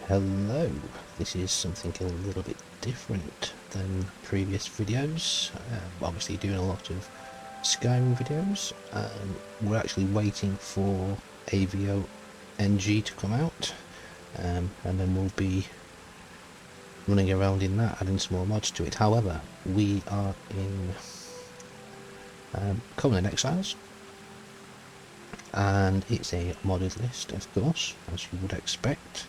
Hello, this is something a little bit different than previous videos. Obviously doing a lot of Skyrim videos. We're actually waiting for AoC to come out, and then we'll be running around in that, adding some more mods to it. However, we are in Conan Exiles, and it's a modded list, of course, as you would expect.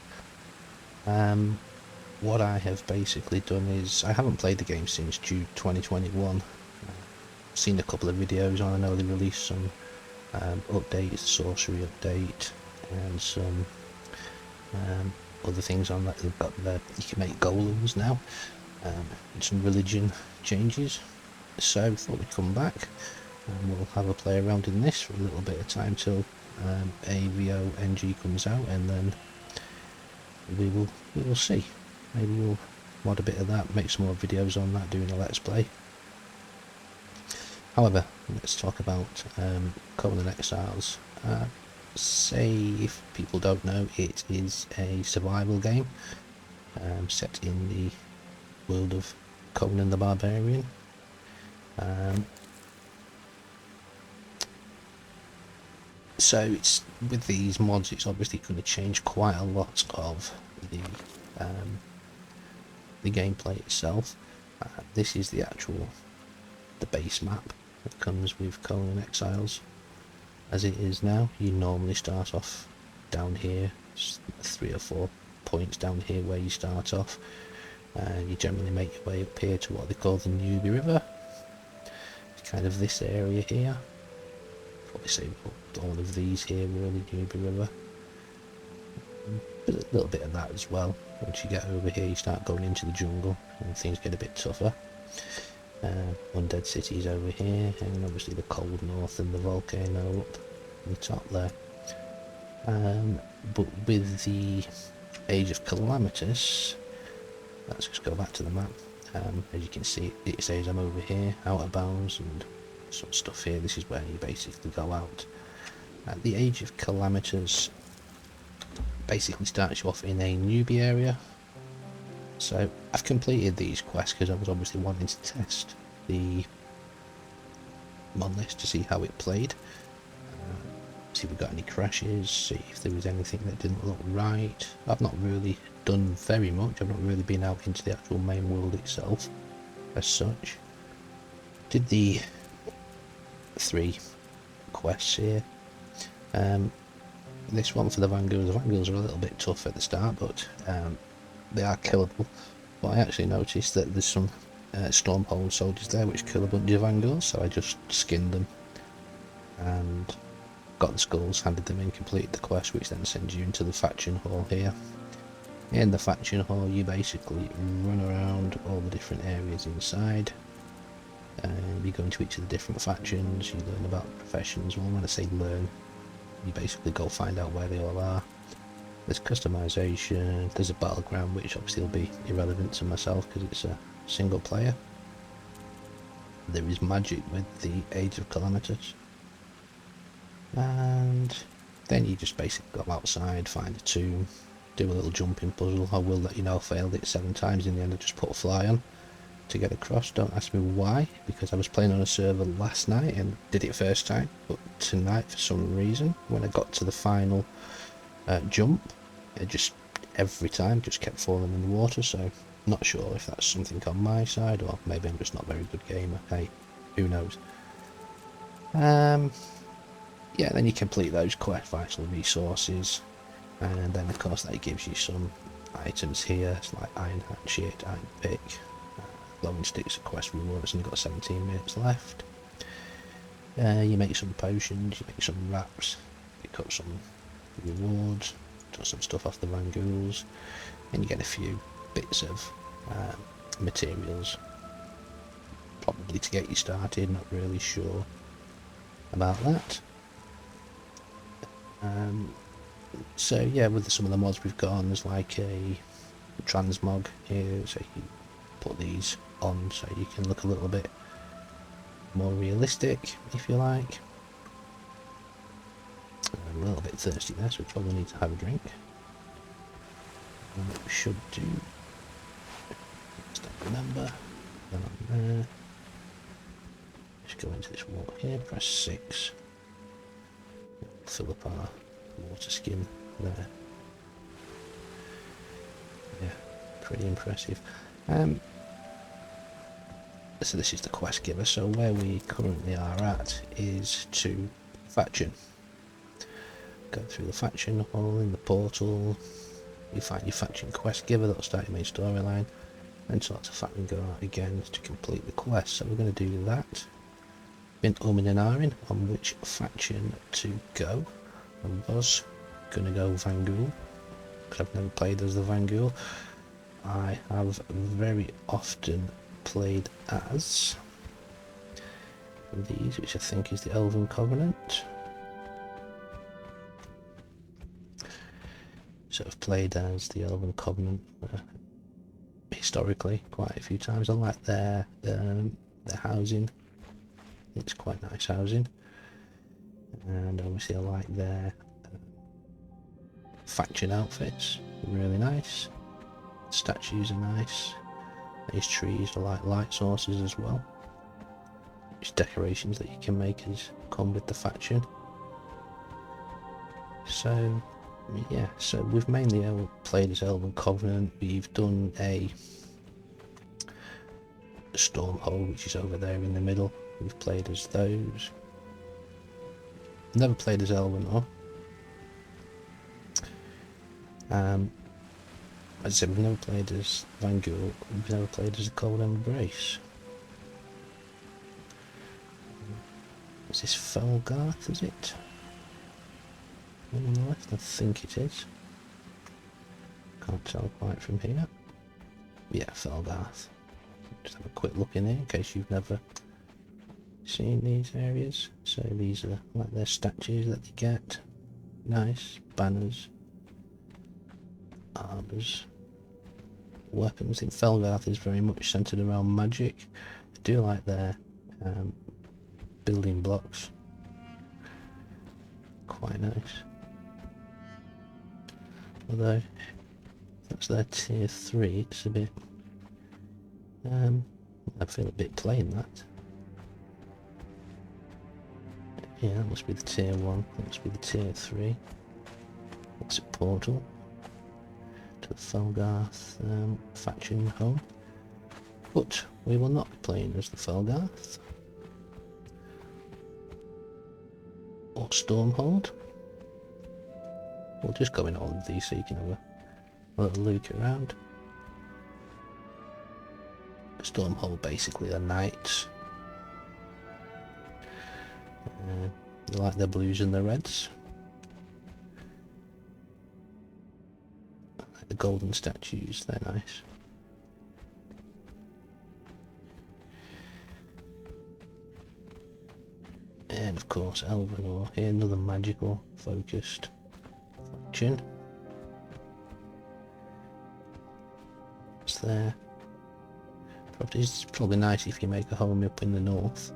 What I have basically done is, I haven't played the game since June 2021. Seen a couple of videos on, I know they released some updates, sorcery update, and some other things on that. They've got there, you can make golems now, and some religion changes. So I thought we'd come back and we'll have a play around in this for a little bit of time till AoC comes out, and then we will see. Maybe we'll mod a bit of that, make some more videos on that, doing a let's play. However, let's talk about Conan Exiles. Say, if people don't know, it is a survival game set in the world of Conan the Barbarian. So it's, with these mods, it's obviously going to change quite a lot of the gameplay itself. This is the base map that comes with Conan Exiles. As it is now, you normally start off down here, 3 or 4 points down here where you start off, and you generally make your way up here to what they call the Newby River. It's kind of this area here. Probably say all of these here were the Newby River. But a little bit of that as well. Once you get over here, you start going into the jungle and things get a bit tougher. Undead cities over here, and obviously the cold north and the volcano up the top there. But with the Age of Calamitous, let's just go back to the map. As you can see, it says I'm over here, out of bounds, and some stuff here. This is where you basically go out. The Age of Calamitous basically starts you off in a newbie area. So I've completed these quests because I was obviously wanting to test the mod list to see how it played, see if we got any crashes, see if there was anything that didn't look right. I've not really done very much. I've not really been out into the actual main world itself as such. Did the 3 quests here. This one for the Vanguards. The Vanguards are a little bit tough at the start, but they are killable. But I actually noticed that there's some Stormhold soldiers there which kill a bunch of Vanguards, so I just skinned them and got the skulls, handed them in, completed the quest, which then sends you into the faction hall here. In the faction hall, you basically run around all the different areas inside, and you go into each of the different factions, you learn about professions. Well, when I say learn, you basically go find out where they all are. There's customization, there's a battleground, which obviously will be irrelevant to myself because it's a single player. There is magic with the Age of Calamitous. And then you just basically go outside, find a tomb, do a little jumping puzzle. I will let you know I failed it 7 times. In the end I just put a fly on to get across. Don't ask me why, because I was playing on a server last night and did it first time, but tonight for some reason when I got to the final jump, it just every time just kept falling in the water. So not sure if that's something on my side, or maybe I'm just not a very good gamer. Hey, who knows. Yeah, then you complete those quest vital resources, and then of course that gives you some items here. It's like iron hatchet, iron pick, glowing sticks, a quest rewards, and you've got 17 minutes left. You make some potions, you make some wraps, pick up some rewards, do some stuff off the Vanguards, and you get a few bits of materials, probably to get you started. Not really sure about that. So yeah, with some of the mods we've got on, there's like a transmog here, so you put these on so you can look a little bit more realistic, if you like. I'm a little bit thirsty there, so we probably need to have a drink. what we should do, just don't remember, then on there, just go into this water here, press 6, fill up our water skin there. Yeah, pretty impressive. So this is the quest giver, so where we currently are at is to faction. Go through the faction hall in the portal, you find your faction quest giver, that'll start your main storyline, then select a faction, go out again to complete the quest. So we're going to do that. Been umming and ahhing on which faction to go. I was going to go Vangul, because I've never played as the Vangul. I have very often played as these, which I think is the Elven Covenant. So I've played as the Elven Covenant historically quite a few times. I like their housing. It's quite nice housing, and obviously I like their faction outfits. Really nice. Statues are nice. These trees are like light sources as well. It's decorations that you can make as come with the faction. So yeah, so we've mainly played as Elven Covenant. We've done a Stormhold, which is over there in the middle. We've played as those. Never played as Elven though. As I said, we've never played as Vangul, we've never played as the Cold Embrace. Is this Felgarth, is it? On the left, I think it is. Can't tell quite from here. Yeah, Felgarth. Just have a quick look in here in case you've never seen these areas. So these are like their statues that they get. Nice. Banners. Armours. Weapons. In Felgarth is very much centred around magic. I do like their building blocks. Quite nice. Although that's their tier 3, it's a bit I feel a bit plain, that. Yeah, that must be the tier 1, that must be the tier 3. It's a portal to the Felgarth faction home. But we will not be playing as the Felgarth or Stormhold. We'll just go in all of these so you can have a little look around. Stormhold basically are knights. They like their blues and their reds. The golden statues, they're nice. And of course Elvenor, here another magical focused faction. It's there. It's probably nice if you make a home up in the north,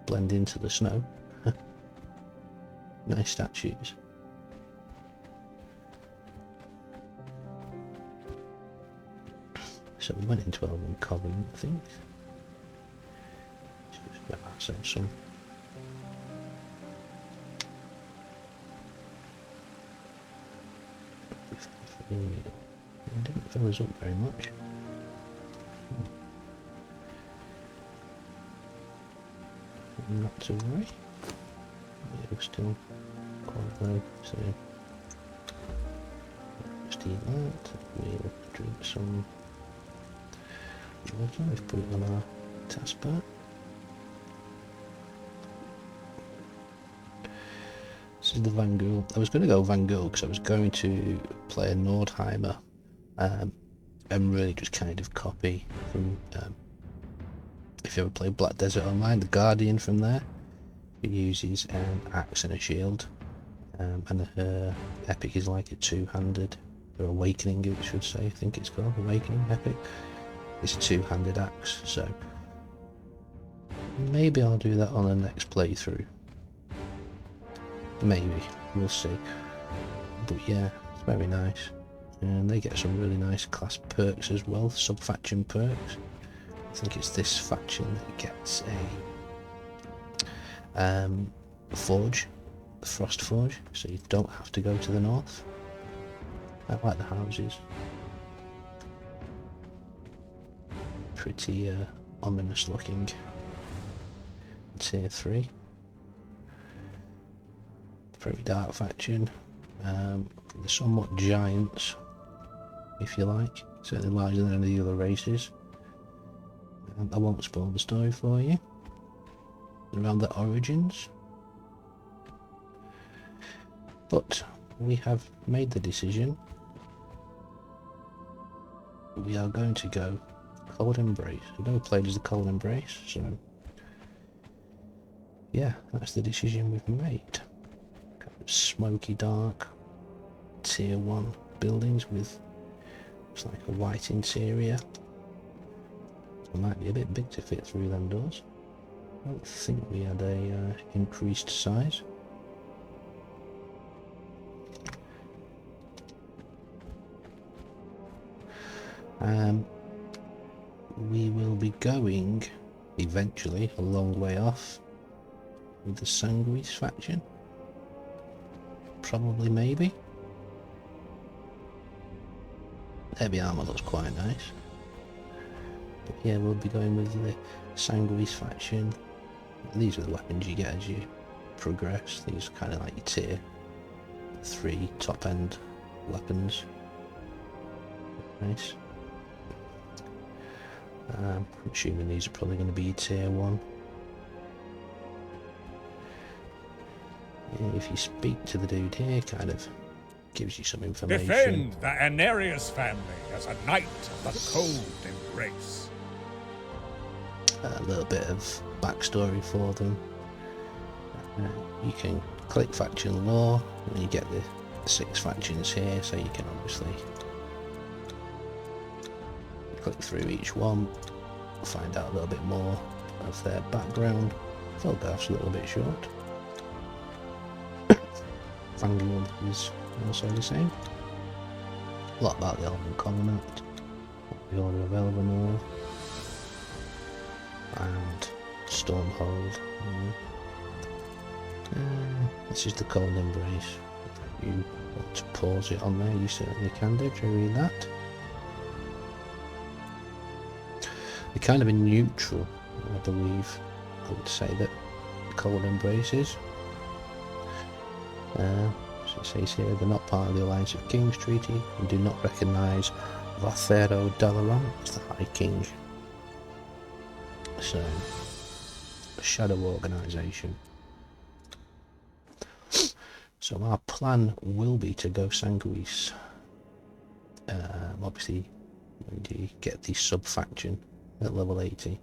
blend into the snow. Nice statues. So we went into Elven Covenant, I think. Just get ourselves some. It didn't fill us up very much. Not to worry. Yeah, we're still quite low, so just eat that. We'll drink some water. We've put it on our taskbar. This is the Vangul. I was going to go Vangul because I was going to play a Nordheimer and really just kind of copy from if you ever play Black Desert Online, the Guardian from there. He uses an axe and a shield, and her epic is like a two-handed, or awakening it should say, I think it's called, awakening epic. It's a two-handed axe, so maybe I'll do that on the next playthrough. Maybe, we'll see. But yeah, it's very nice. and they get some really nice class perks as well, sub-faction perks. I think it's this faction that gets a forge, the Frost Forge, so you don't have to go to the north. I like the houses. Pretty ominous looking. Tier 3. Very dark faction. They're somewhat giants, if you like. Certainly larger than any of the other races. I won't spoil the story for you. Around their origins. But we have made the decision. We are going to go Cold Embrace. I've never played as the Cold Embrace, so yeah, that's the decision we've made. Kind of smoky dark, tier 1 buildings with it's like a white interior. It might be a bit big to fit through them doors. I don't think we had a increased size. We will be going eventually a long way off with the Sanguis faction. Probably, maybe. Heavy armor looks quite nice. But yeah, we'll be going with the Sanguis faction. These are the weapons you get as you progress. These are kind of like your tier 3 top end weapons. Nice. I'm assuming these are probably going to be tier 1. Yeah, if you speak to the dude here, kind of gives you some information. Defend the Anarius family as a knight of the Cold Embrace. A little bit of backstory for them. You can click faction lore, and you get the 6 factions here, so you can obviously click through each one, find out a little bit more of their background. Felgarth's a little bit short. Vanguard is also the same. A lot about the Elven Covenant, the Order of Elvenor, and Stormhold. This is the Cold Embrace. If you want to pause it on there, you certainly can do to read that. They're kind of a neutral, I believe, I would say that Cold Embrace is. So it says here, they're not part of the Alliance of Kings Treaty and do not recognise Vathero Dalaran as the High King. So, a shadow organisation. So our plan will be to go Sanguis. Obviously, when you get the sub-faction at level 80.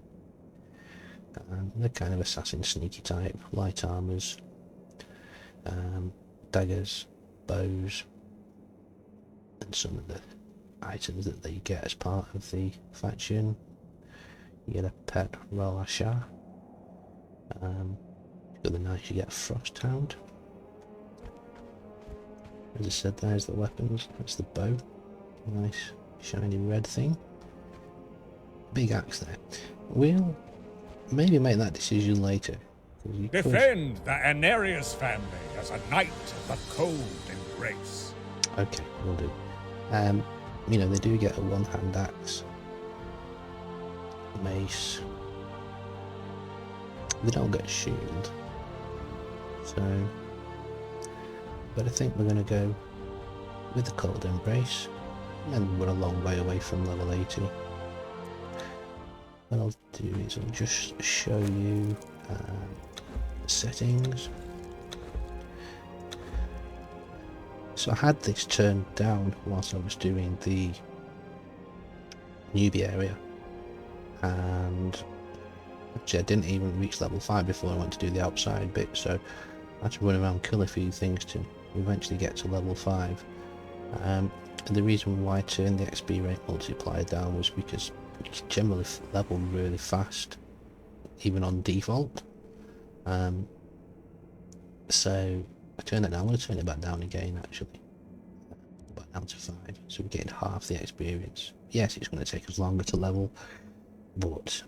They're kind of assassin sneaky type, light armours, daggers, bows, and some of the items that they get as part of the faction. You get a pet Rolashar. Got the knife, you get a Frost Hound. As I said, there's the weapons. That's the bow, nice shiny red thing. Big axe there. We'll maybe make that decision later. Defend the Anarius family as a knight of the Cold Embrace. Okay, we'll do. You know, they do get a one-hand axe, mace. They don't get a shield. So, but I think we're going to go with the Cold Embrace, and we're a long way away from level 80. What I'll do is I'll just show you the settings. So I had this turned down whilst I was doing the newbie area, and actually I didn't even reach level 5 before I went to do the outside bit, so I had to run around, kill a few things to eventually get to level 5. And the reason why I turned the XP rate multiplier down was because you can generally level really fast, even on default. So I turned it down. I'm going to turn it back down again, actually. But down to 5, so we're getting half the experience. Yes, it's going to take us longer to level, but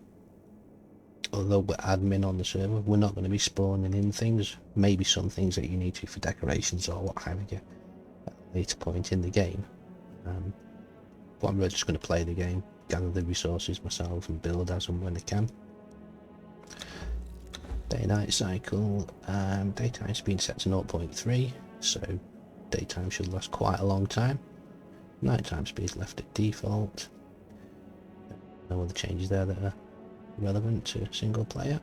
although we're admin on the server, we're not going to be spawning in things. Maybe some things that you need to for decorations or what have you at a later point in the game. But I'm really just going to play the game, gather the resources myself and build as and when I can. Day-night cycle, daytime's been set to 0.3, so daytime should last quite a long time. Nighttime speed left at default. No other changes there that are relevant to single player.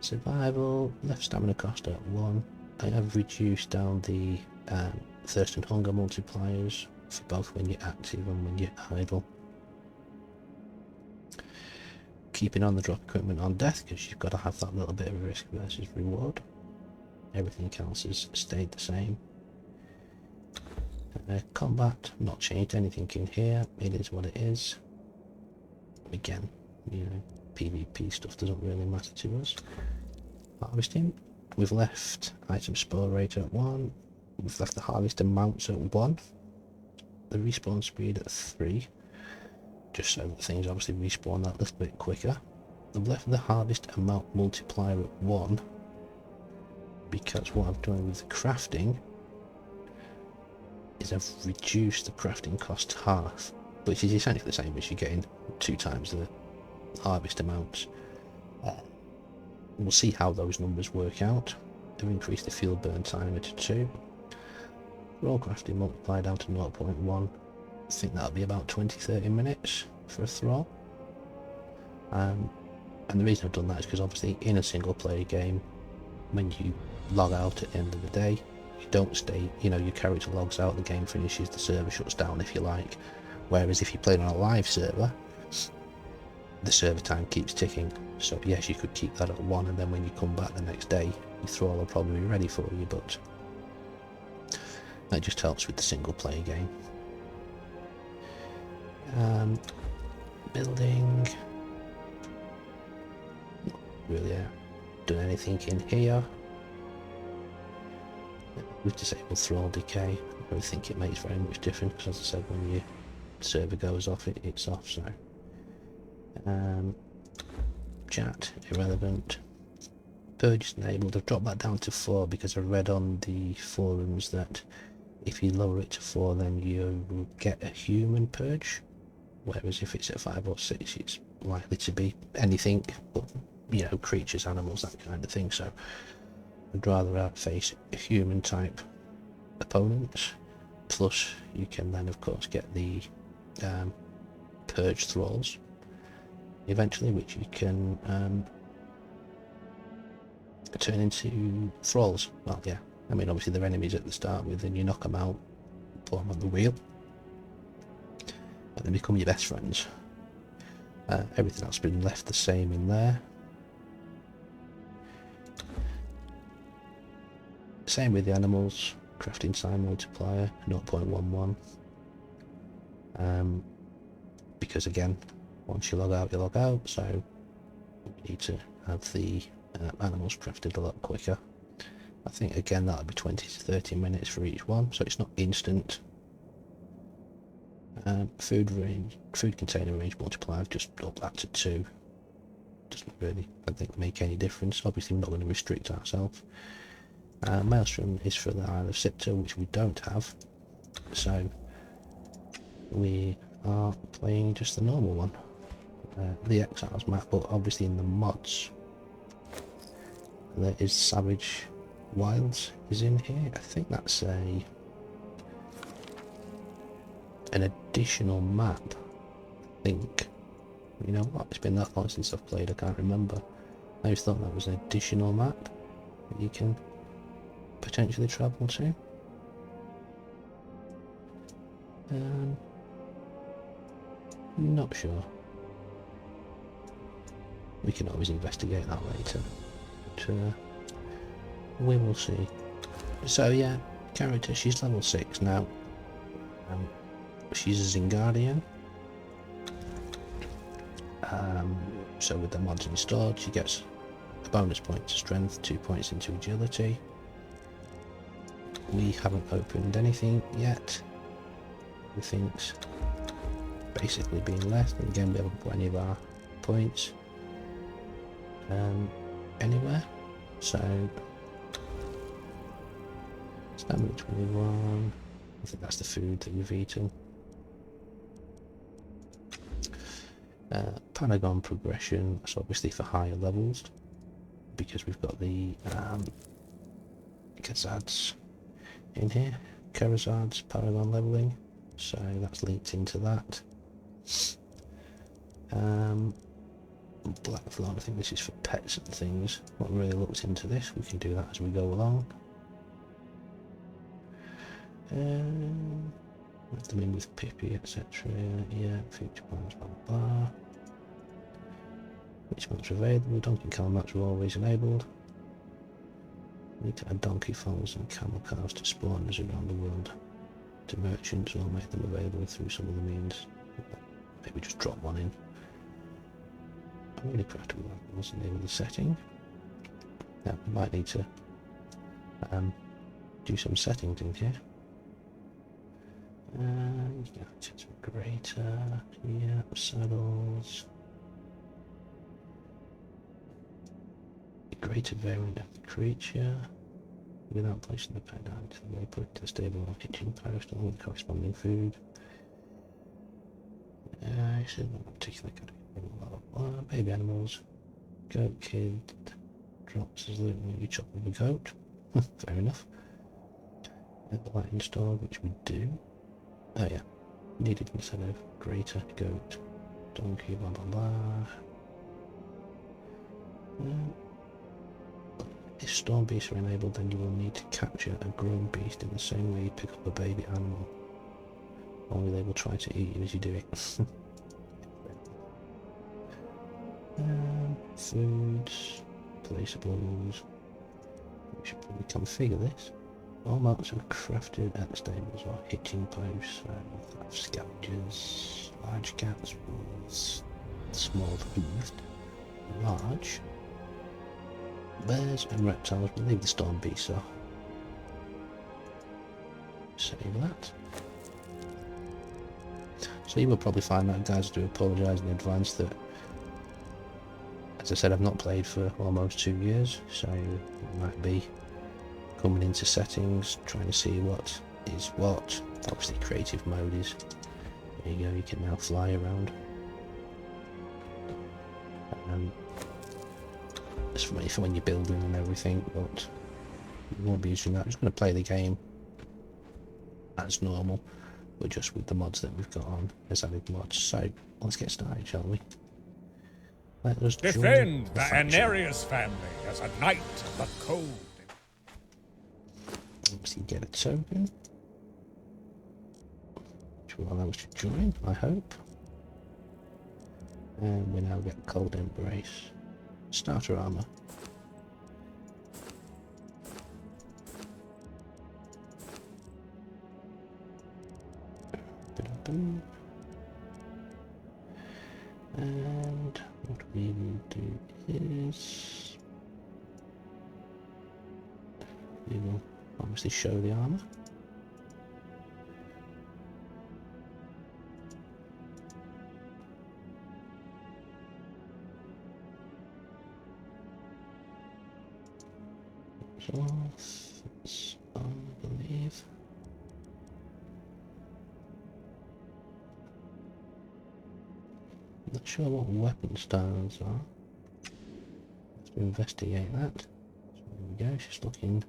Survival, left stamina cost at 1. I have reduced down the thirst and hunger multipliers for both when you're active and when you're idle. Keeping on the drop equipment on death, because you've got to have that little bit of risk versus reward. Everything else has stayed the same. Combat, not changed anything in here. It is what it is. Again, you know, PvP stuff doesn't really matter to us. Harvesting, we've left item spore rate at 1. We've left the harvest amounts at 1. The respawn speed at 3. Just so that things obviously respawn that little bit quicker. I've left the harvest amount multiplier at 1 because what I've done with the crafting is I've reduced the crafting cost half, which is essentially the same as you're getting 2 times the harvest amounts. We'll see how those numbers work out. I've increased the fuel burn timer to 2. Raw crafting multiplied down to 0.1. I think that'll be about 20-30 minutes for a thrall. And the reason I've done that is because obviously in a single player game, when you log out at the end of the day, you don't stay, you know, your character logs out, the game finishes, the server shuts down if you like. Whereas if you played on a live server, the server time keeps ticking. So yes, you could keep that at 1, and then when you come back the next day, your thrall will probably be ready for you, but that just helps with the single player game. Building, not really done anything in here. We've disabled thrall decay. I don't really think it makes very much difference because, as I said, when your server goes off, it's off. So chat irrelevant. Purge is enabled. I've dropped that down to 4 because I read on the forums that if you lower it to 4 then you will get a human purge, whereas if it's at 5 or 6 it's likely to be anything but, you know, creatures, animals, that kind of thing. So I'd rather face a human type opponents, plus you can then of course get the purge thralls eventually, which you can turn into thralls. Well, yeah, I mean obviously they're enemies at the start with, and you knock them out, put them on the wheel, and they become your best friends. Everything else has been left the same in there. Same with the animals, crafting time multiplier 0.11. Because again, once you log out, you log out, so you need to have the animals crafted a lot quicker. I think again that'll be 20 to 30 minutes for each one, so it's not instant. Food container range multiplier, I've just upped that to 2. Doesn't really, I think, make any difference. Obviously we're not going to restrict ourselves. Maelstrom is for the Isle of Sipter, which we don't have, so we are playing just the normal one, the Exiles map. But obviously in the mods there is Savage Wilds is in here. I think that's an additional map, I think. You know what, it's been that long since I've played, I can't remember. I just thought that was an additional map that you can potentially travel to. Not sure. We can always investigate that later, but we will see. So yeah, character, she's level 6 now. She's a Zingardian. So with the mods installed, she gets a bonus point to strength, 2 points into agility, we haven't opened anything yet. Everything's basically being left, and again we haven't put any of our points anywhere. So stamina 21. I think that's the food that we've eaten. Paragon progression, that's obviously for higher levels because we've got the Kazads in here. Karazad's Paragon leveling, so that's linked into that. Blackthorn, I think this is for pets and things. Not really looked into this, we can do that as we go along. Let them in with Pippi, etc. Yeah, future plans, blah blah blah. Which maps are available? Donkey Kong maps are always enabled. Need to add donkey farms and camel cars to spawners around the world, to merchants, or make them available through some other means. Maybe just drop one in. I'm really practical. I wasn't able to setting. Now we might need to do some settings in here. Yeah, it's greater. Yeah, saddles. Greater variant of the creature without placing the pet down until they put it to the stable or kitchen post along with corresponding food. I said not particularly good. Blah, blah, blah. Baby animals. Goat kid drops as loot when you chop with a goat. Fair enough. The light installed, which we do. Oh yeah. Needed instead of greater goat. Donkey, blah blah blah. If storm beasts are enabled, then you will need to capture a grown beast in the same way you pick up a baby animal. Only they will try to eat you as you do it. Foods, placeables. We should probably configure this. All mounts are crafted at the stables or hitching posts. Scavengers, large cats, wolves, small hooved, large. Bears and reptiles, we'll leave the storm beasts off. Save that. So you will probably find that, guys. I do apologise in advance that, as I said, I've not played for almost 2 years, so it might be coming into settings, trying to see what is what. Obviously creative mode is, there you go, you can now fly around. It's for when you're building and everything, but you won't be using that. I'm just going to play the game as normal, but just with the mods that we've got on as added mods. So let's get started, shall we? Let us defend join the Anarius family as a knight of the cold. Obviously get a token, which will allow us to join, I hope. And we now get Cold Embrace. Starter armor. And what we will do is we will obviously show the armor. I believe. Not sure what weapon styles are. Let's investigate that. So there we go, she's looking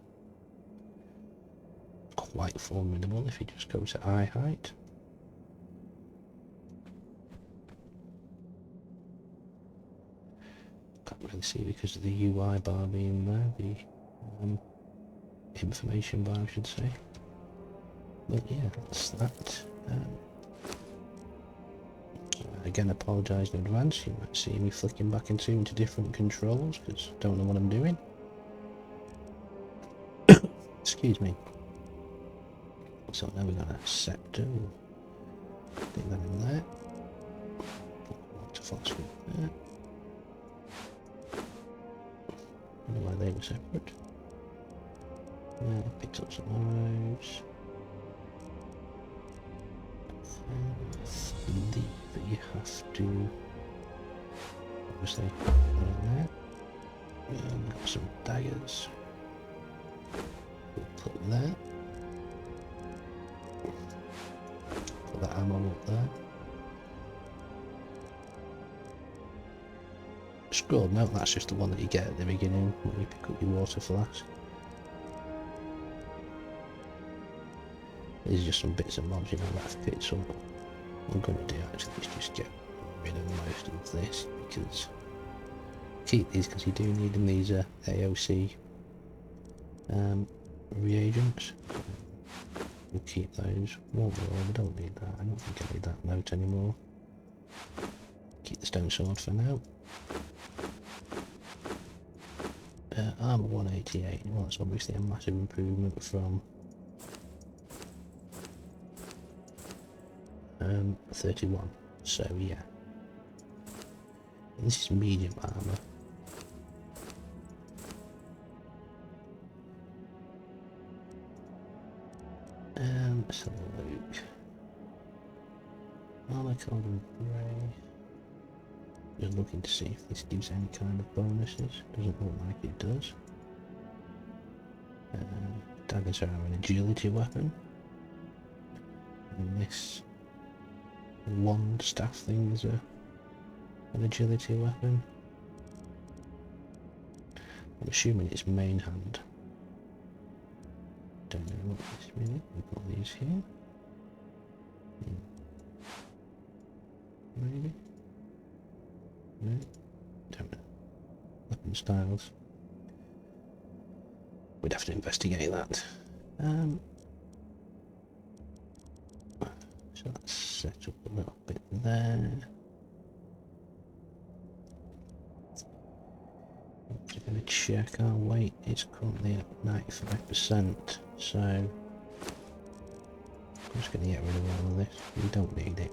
quite formidable if you just go to eye height. Can't really see because of the UI bar being there, the information bar I should say. But yeah, that's that. Again, apologise in advance, you might see me flicking back into different controls because I don't know what I'm doing. Excuse me. So now we've got a scepter. Stick that in there. Put a phosphate there. I don't know why they were separate. Picked up some arrows. I believe that you have to obviously put in there. And got some daggers. We'll put there. Put that ammo up there. Scroll note, that's just the one that you get at the beginning when you pick up your water flask. These are just some bits and bobs, you know, that I've picked up. What I'm going to do actually is just get rid of most of this, because keep these because you do need them. These are AoC reagents. We'll keep those. Won't we all? We don't need that. I don't think I need that note anymore. Keep the stone sword for now. Armour 188. Well, that's obviously a massive improvement from 31. So yeah. This is medium armour. Let's have a look. Armour colour grey. Just looking to see if this gives any kind of bonuses. Doesn't look like it does. Daggers are an agility weapon. And this wand staff thing is an agility weapon. I'm assuming it's main hand. Don't know what this minute. We've got these here. Maybe. No. Don't know. Weapon styles. We'd have to investigate that. So let's set up a little bit there. We're going to check our weight. It's currently at 95%, so I'm just going to get rid of all of this. We don't need it.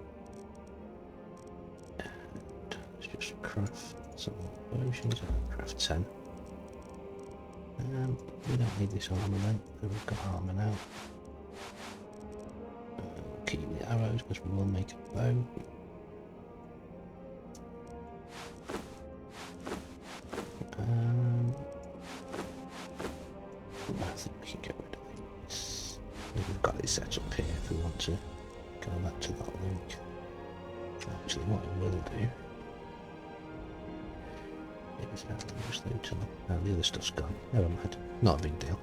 And let's just craft some potions. Craft 10. We don't need this armour then. We've got armour now. Keep the arrows because we will make a bow. I think we can get rid of these. We've got it set up here if we want to go back to that link. Actually, what I will do is just leave to the other stuff's gone. Never mind, not a big deal.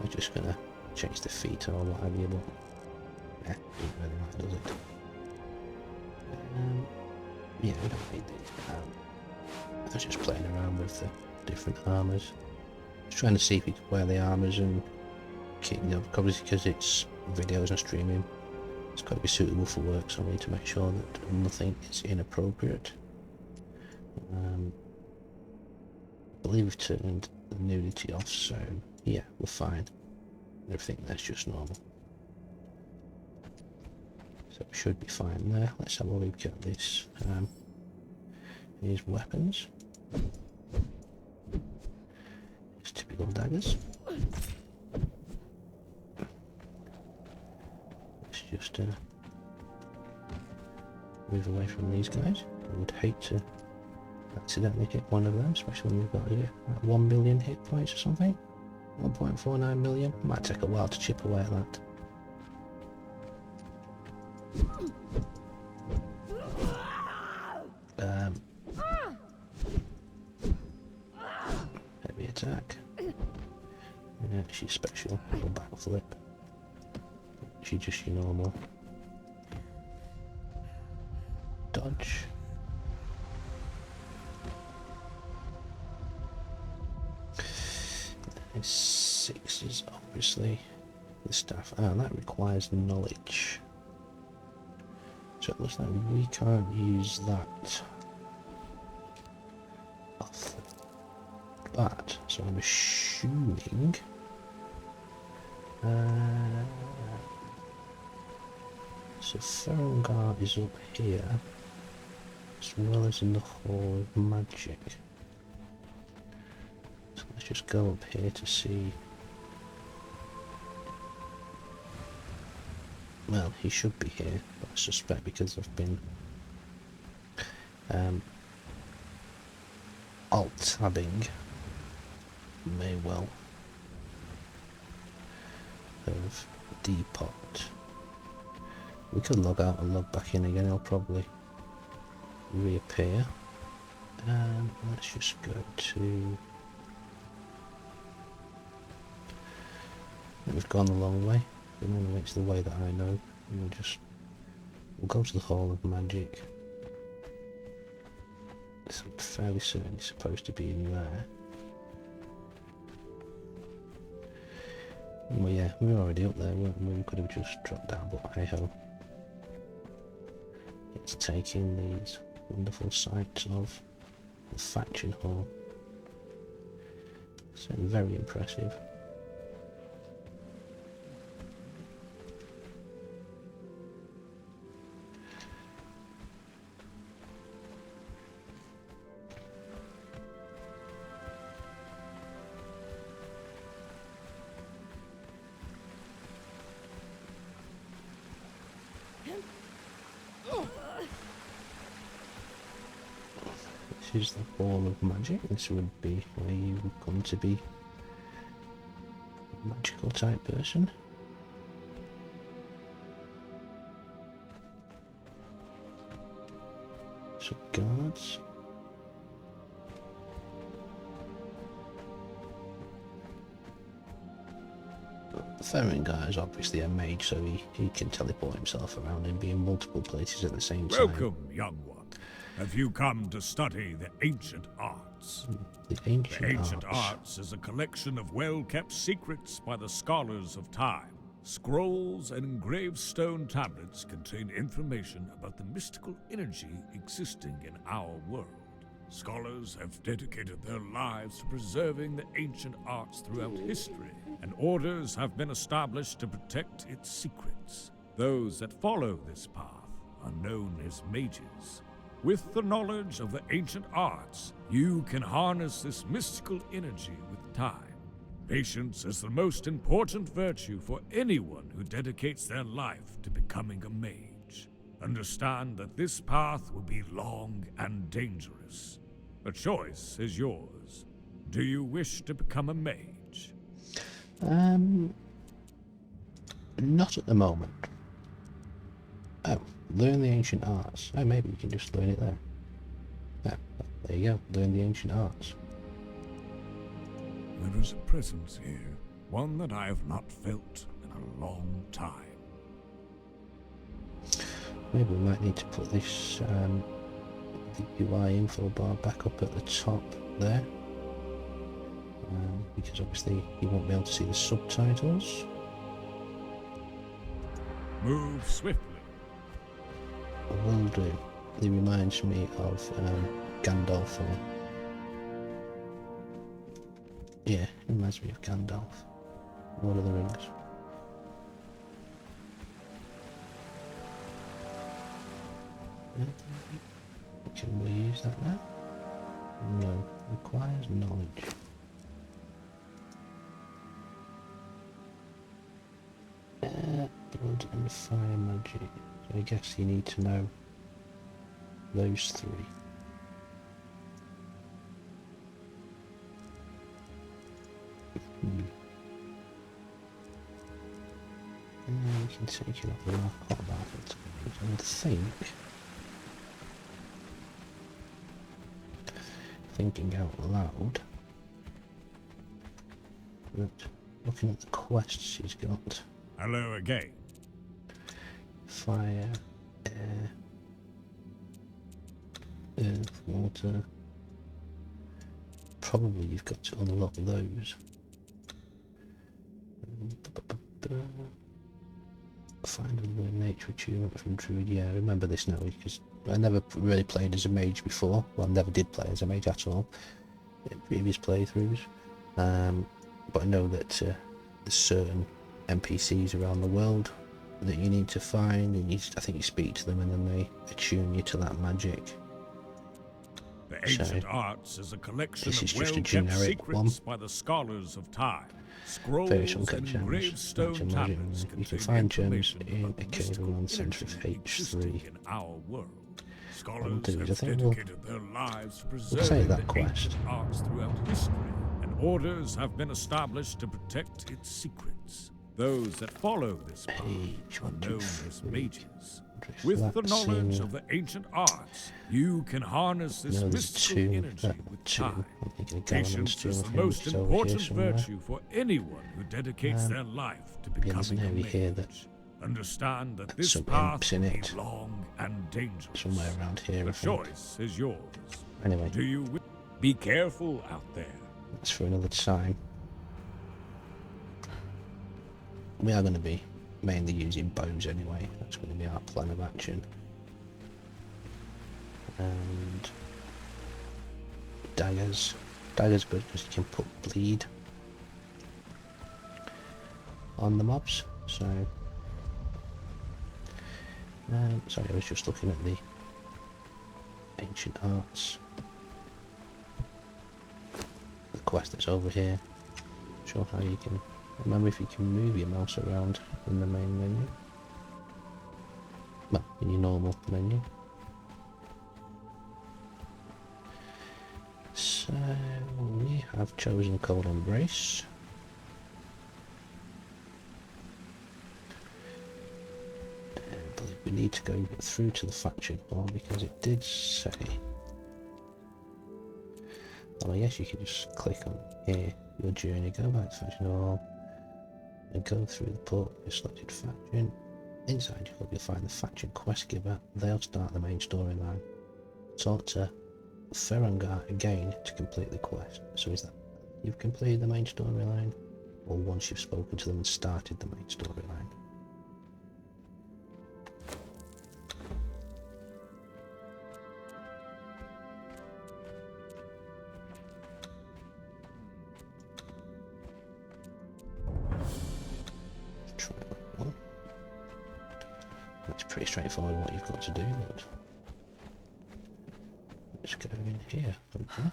I'm just gonna change the feet or whatever you want. Yeah, doesn't really matter, does it? Yeah, we don't need these. I was just playing around with the different armours. Just trying to see if you can wear the armours and keep them up. Obviously, because it's videos and streaming, it's got to be suitable for work, so I need to make sure that nothing is inappropriate. I believe we've turned the nudity off, so yeah, we're fine. Everything there's just normal. So we should be fine there. Let's have a look at this. Here's weapons. It's typical daggers. Let's just move away from these guys. I would hate to accidentally hit one of them, especially when you've got like 1 million hit points or something. 1.49 million. Might take a while to chip away at that. Heavy attack. Yeah, she's special. Little backflip. She's just your normal dodge. And 6 is obviously the staff. Ah, that requires knowledge. So it looks like we can't use that off the bat. So I'm assuming so Ferengar is up here as well as in the Hall of Magic. So let's just go up here to see. Well, he should be here, but I suspect because I've been alt-tabbing, may well have depopped. We could log out and log back in again, he'll probably reappear. Let's just go to... We've gone the long way. The only way it's the way that I know. We'll go to the Hall of Magic. I'm fairly certain it's supposed to be in there. Well, yeah, we were already up there, weren't we? We could have just dropped down, but hey ho. It's taking these wonderful sights of the faction hall. So very impressive. This is the Hall of Magic. This would be where you would come to be a magical type person. Some guards. The ferrying guy is obviously a mage, so he can teleport himself around and be in multiple places at the same time. Welcome, young one. Have you come to study the ancient arts? The ancient arts is a collection of well-kept secrets by the scholars of time. Scrolls and engraved stone tablets contain information about the mystical energy existing in our world. Scholars have dedicated their lives to preserving the ancient arts throughout history, and orders have been established to protect its secrets. Those that follow this path are known as mages. With the knowledge of the ancient arts, you can harness this mystical energy with time. Patience is the most important virtue for anyone who dedicates their life to becoming a mage. Understand that this path will be long and dangerous. The choice is yours. Do you wish to become a mage? Not at the moment. Oh, learn the ancient arts. Oh, maybe we can just learn it there. Yeah, there you go, learn the ancient arts. There is a presence here, one that I have not felt in a long time. Maybe we might need to put this the UI info bar back up at the top there, because obviously you won't be able to see the subtitles. Move swiftly. Will do. He reminds me of Gandalf. Yeah, he reminds me of Gandalf. Lord of the Rings. Can we use that now? No. Requires knowledge. Blood and fire magic. So I guess you need to know those three. And then we can take it off the rock about it. I would think, thinking out loud, that looking at the quests he's got. Hello again. Fire, air, earth, water. Probably you've got to unlock those. Find another nature achievement from Druid. Yeah, I remember this now because I never really played as a mage before. Well, I never did play as a mage at all in previous playthroughs. But I know that there's certain NPCs around the world that you need to find, and I think you speak to them and then they attune you to that magic. The So, ancient arts is a collection this is of just a well-kept generic secrets one. by the scholars of time. Various Scrolls uncut and gems. engraved stone tablets You can contain find gems information in about a the cave mystical around the centre energy of existing H3. in our world. What we'll Scholars do is I have think dedicated their lives to we'll take preserving that the quest. ancient arts throughout history, and orders have been established to protect its secrets. Those that follow this path Page are 1, 2, known as 3. mages. With the knowledge of the ancient arts, you can harness this No, there's a mystical tomb. energy with time. I'm thinking of Galaman's Patience tomb is of the him, which most is over here important somewhere. virtue for anyone who dedicates their life to Yeah, there's an becoming a area here mage. that Understand that this some path imps in may it. be long and dangerous. Somewhere around here, The I think. choice is yours. Anyway, Do you be careful out there? that's for another time. We are going to be mainly using bows anyway. That's going to be our plan of action. And daggers. Daggers good because you can put bleed on the mobs. So, sorry, I was just looking at the ancient arts. The quest that's over here. Show how you can. Remember if you can move your mouse around in the main menu. Well, in your normal menu. So we have chosen Cold Embrace. I believe we need to go through to the faction hall because it did say. Oh yes, you can just click on here, your journey, go back to faction hall, and go through the port with your selected faction. Inside you'll find the faction quest giver. They'll start the main storyline. Talk to Ferengar again to complete the quest. So is that you've completed the main storyline, or once you've spoken to them and started the main storyline? Try that one. That's pretty straightforward what you've got to do, but let's go in here. Okay.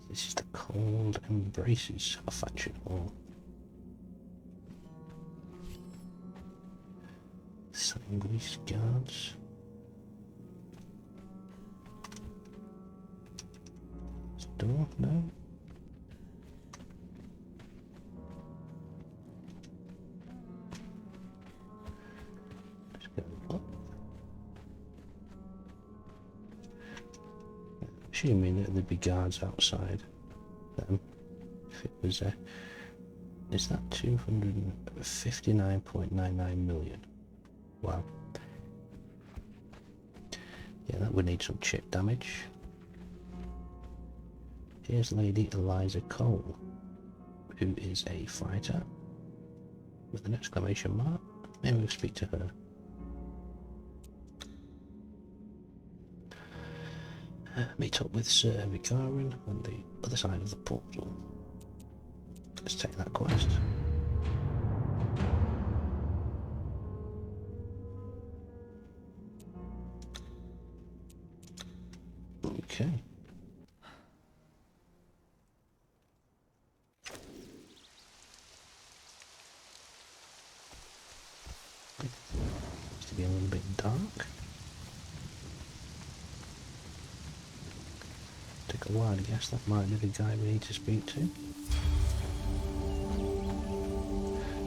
This is the Cold Embraces of faction hall. Sanguis guards. Door? No. Let's go up. Assuming that there'd be guards outside them. If it was is that 259.99 million? Wow. Yeah, that would need some chip damage. Here's Lady Eliza Cole, who is a fighter with an exclamation mark. Maybe we'll speak to her. Meet up with Sir Vicarin on the other side of the portal. Let's take that quest. Okay. Needs to be a little bit dark. Take a while to guess that might be the guy we need to speak to.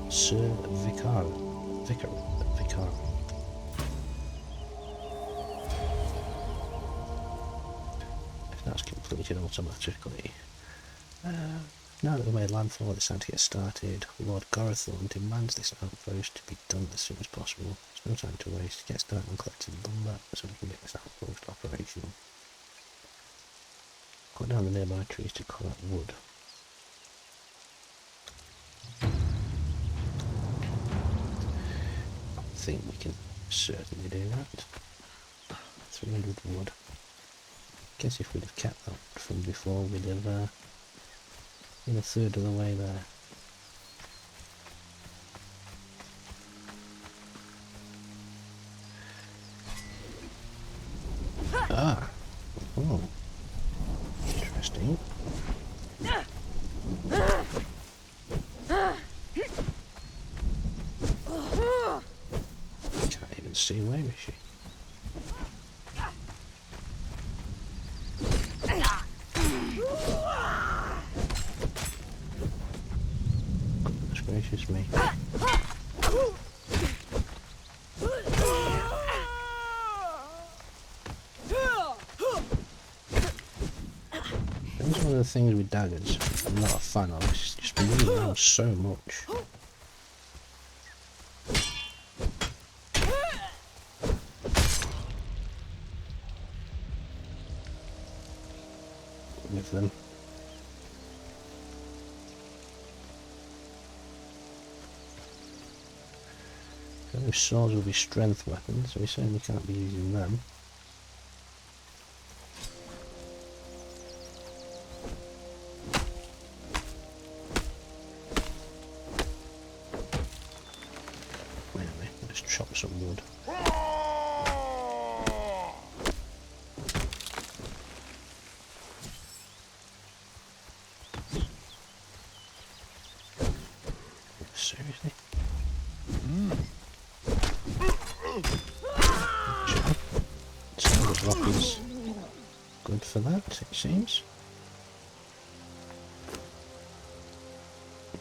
Sir Vicar. If that's completed automatically. Now that we've made landfall, it's time to get started. Lord Gorathorn demands this outpost to be done as soon as possible. There's no time to waste. Get started on collecting lumber so we can get this outpost operational. Cut down the nearby trees to collect wood. I think we can certainly do that. 300 wood. Guess if we'd have kept that from before, we'd have been a third of the way there. Ah. Oh. Interesting. Can't even see where is she? Goodness gracious me. That's one of the things with daggers I'm not a fan of. It's just moving around so much. With them. Those swords will be strength weapons, so we certainly can't be using them. Anyway, let's chop some wood. Seriously? Sound rock is good for that, it seems.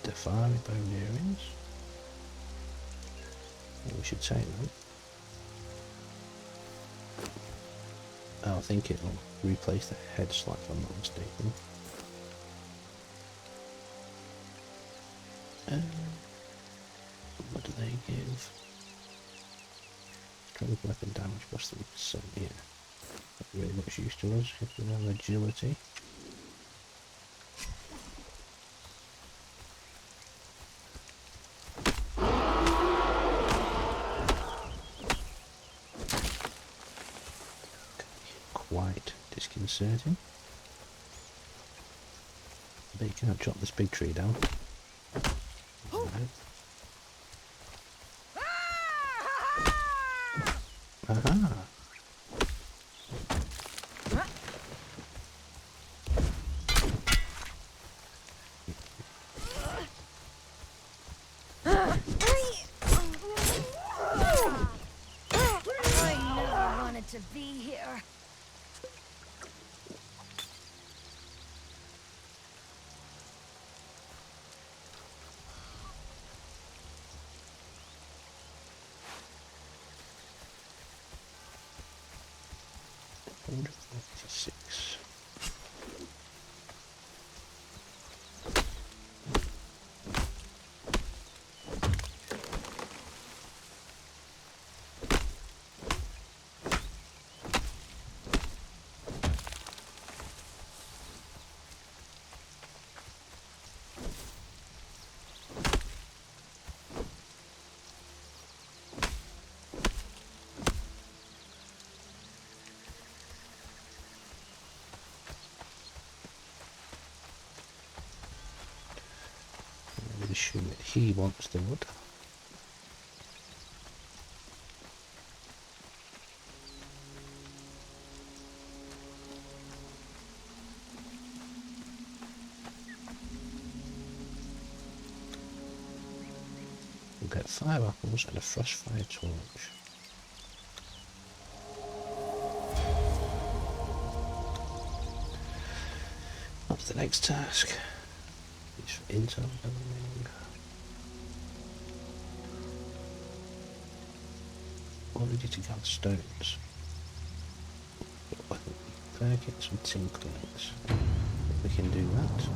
Defy bone earrings. We should take them. Oh, I think it'll replace the head slap if I'm not mistaken. What do they give? Strength weapon damage plus them, so yeah. Not really much use to us if we have agility. Quite disconcerting. I bet you can't chop this big tree down. Right. Aha! I never wanted to be here. $156. I would assume that he wants the wood. We'll get 5 apples and a frostfire torch. On to the next task. It's for intel building. Already to gather stones. But I think we better get some tinklings. We can do that.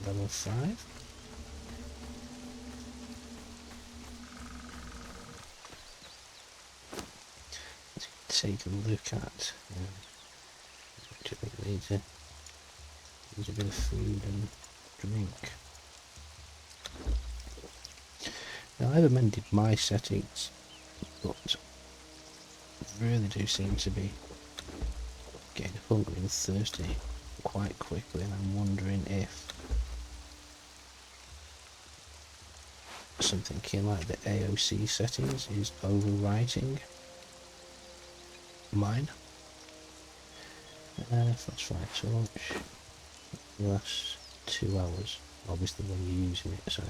Level 5. Let's take a look at what do you think needs a bit of food and drink. Now I've amended my settings, but I really do seem to be getting hungry and thirsty quite quickly, and I'm wondering if something here like the AoC settings is overwriting mine. Fast fire torch lasts 2 hours, obviously when you're using it, so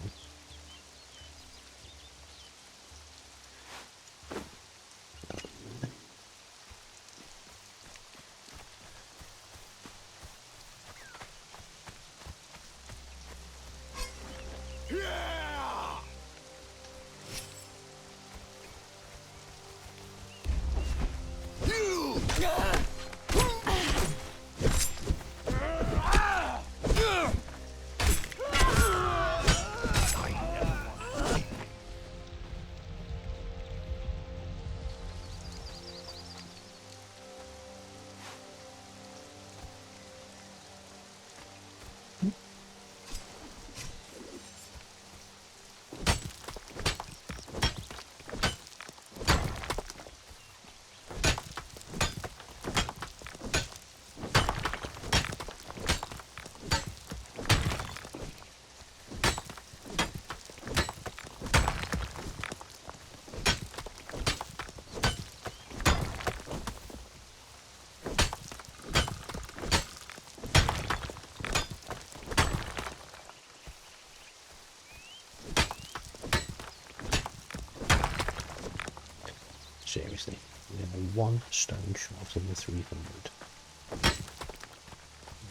seriously, we're one stone short of the 300.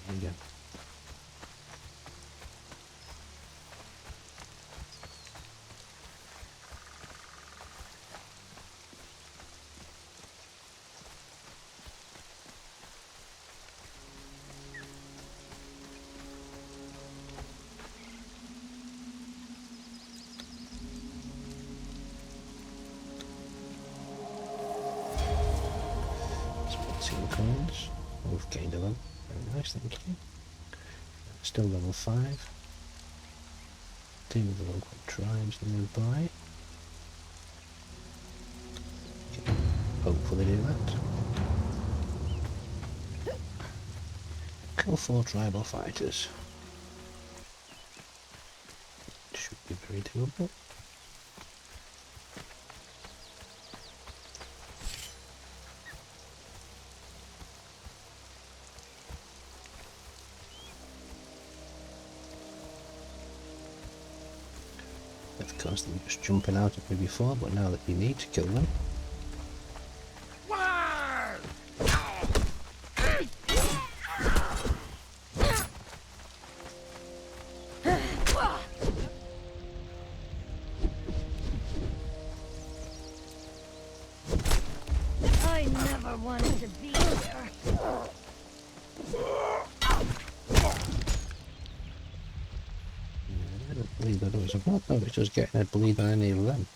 There you go. Coins. We've gained a lot. Very nice, thank you. Still level 5. Deal with the local tribes nearby. Okay. Hopefully do that. Kill 4 tribal fighters. Should be very doable. Constantly just jumping out at me before, but now that you need to kill them. I never wanted to be here. I don't believe that was a bot, no, it's just getting a bleed on any of them.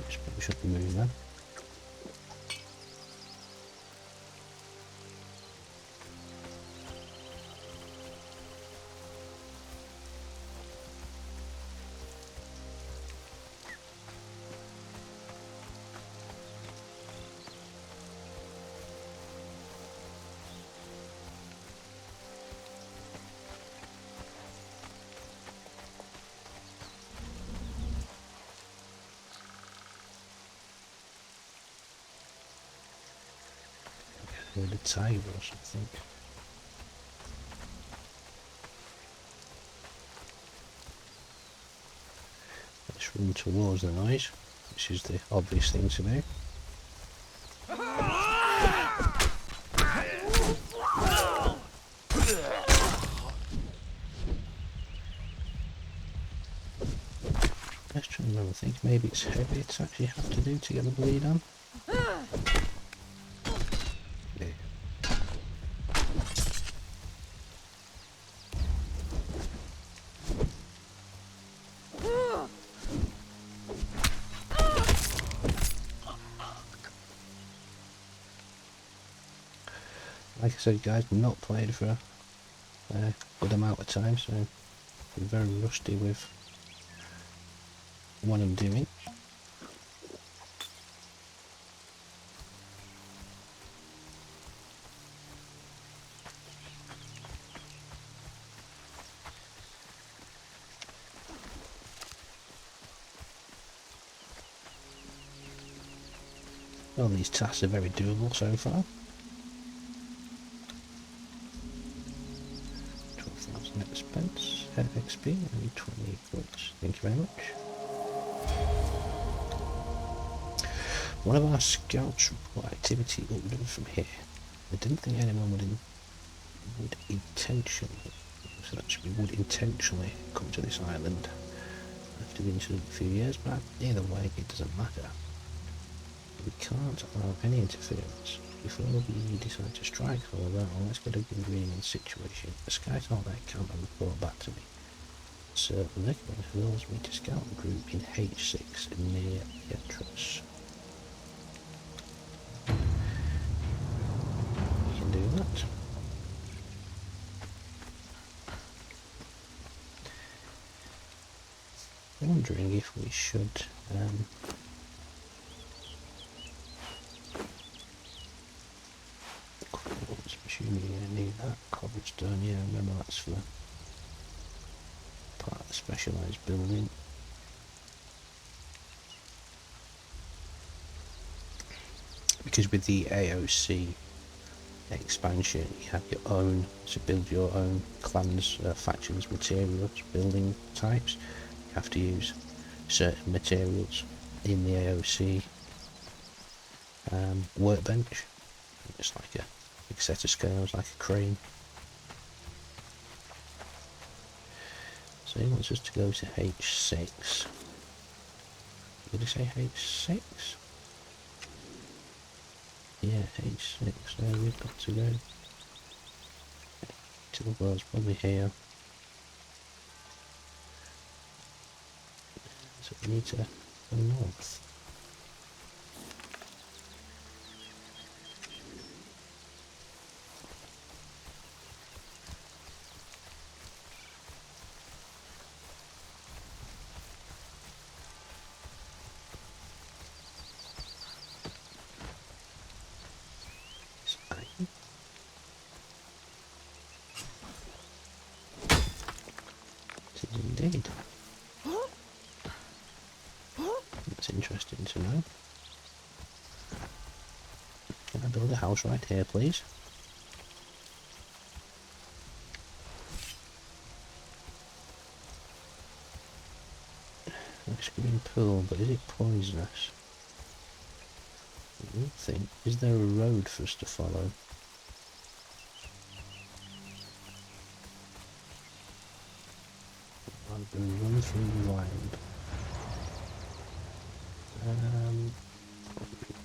Probably should be moving them. With a tiger or something. Let's run towards the noise, which is the obvious thing to do. Let's try and remember, think maybe it's heavy attacks you have to do to get the bleed on. Like I said, guys, I've not played for a good amount of time, so I'm very rusty with what I'm doing. All these tasks are very doable so far. 12,000 expense, XP and 20 goods. Thank you very much. One of our scouts report activity uploaded from here. I didn't think anyone would intentionally, so that should be would intentionally come to this island after the incident a few years back. Either way, it doesn't matter. We can't allow any interference. Before we decide to strike, however, let's get a good reading on the situation. Scout out that camp and report back to me. Sir, the recommend allows me to scout the group in H6 near the entrance. We can do that. I'm wondering if we should I'm assuming you're going to need that cobblestone. Yeah, remember that's for part of the specialised building. Because with the AoC expansion, you have your own to build your own clans, factions, materials, building types. You have to use certain materials in the AoC workbench. It's like a big set of scales, like a crane. So he wants us to go to H6. Did he say H6? Yeah, H6. So we've got to go to the world's probably here. So we need to go north. Indeed. That's interesting to know. Can I build a house right here, please? Ice cream pool, but is it poisonous? I don't think. Is there a road for us to follow? I'm going to run through the wild.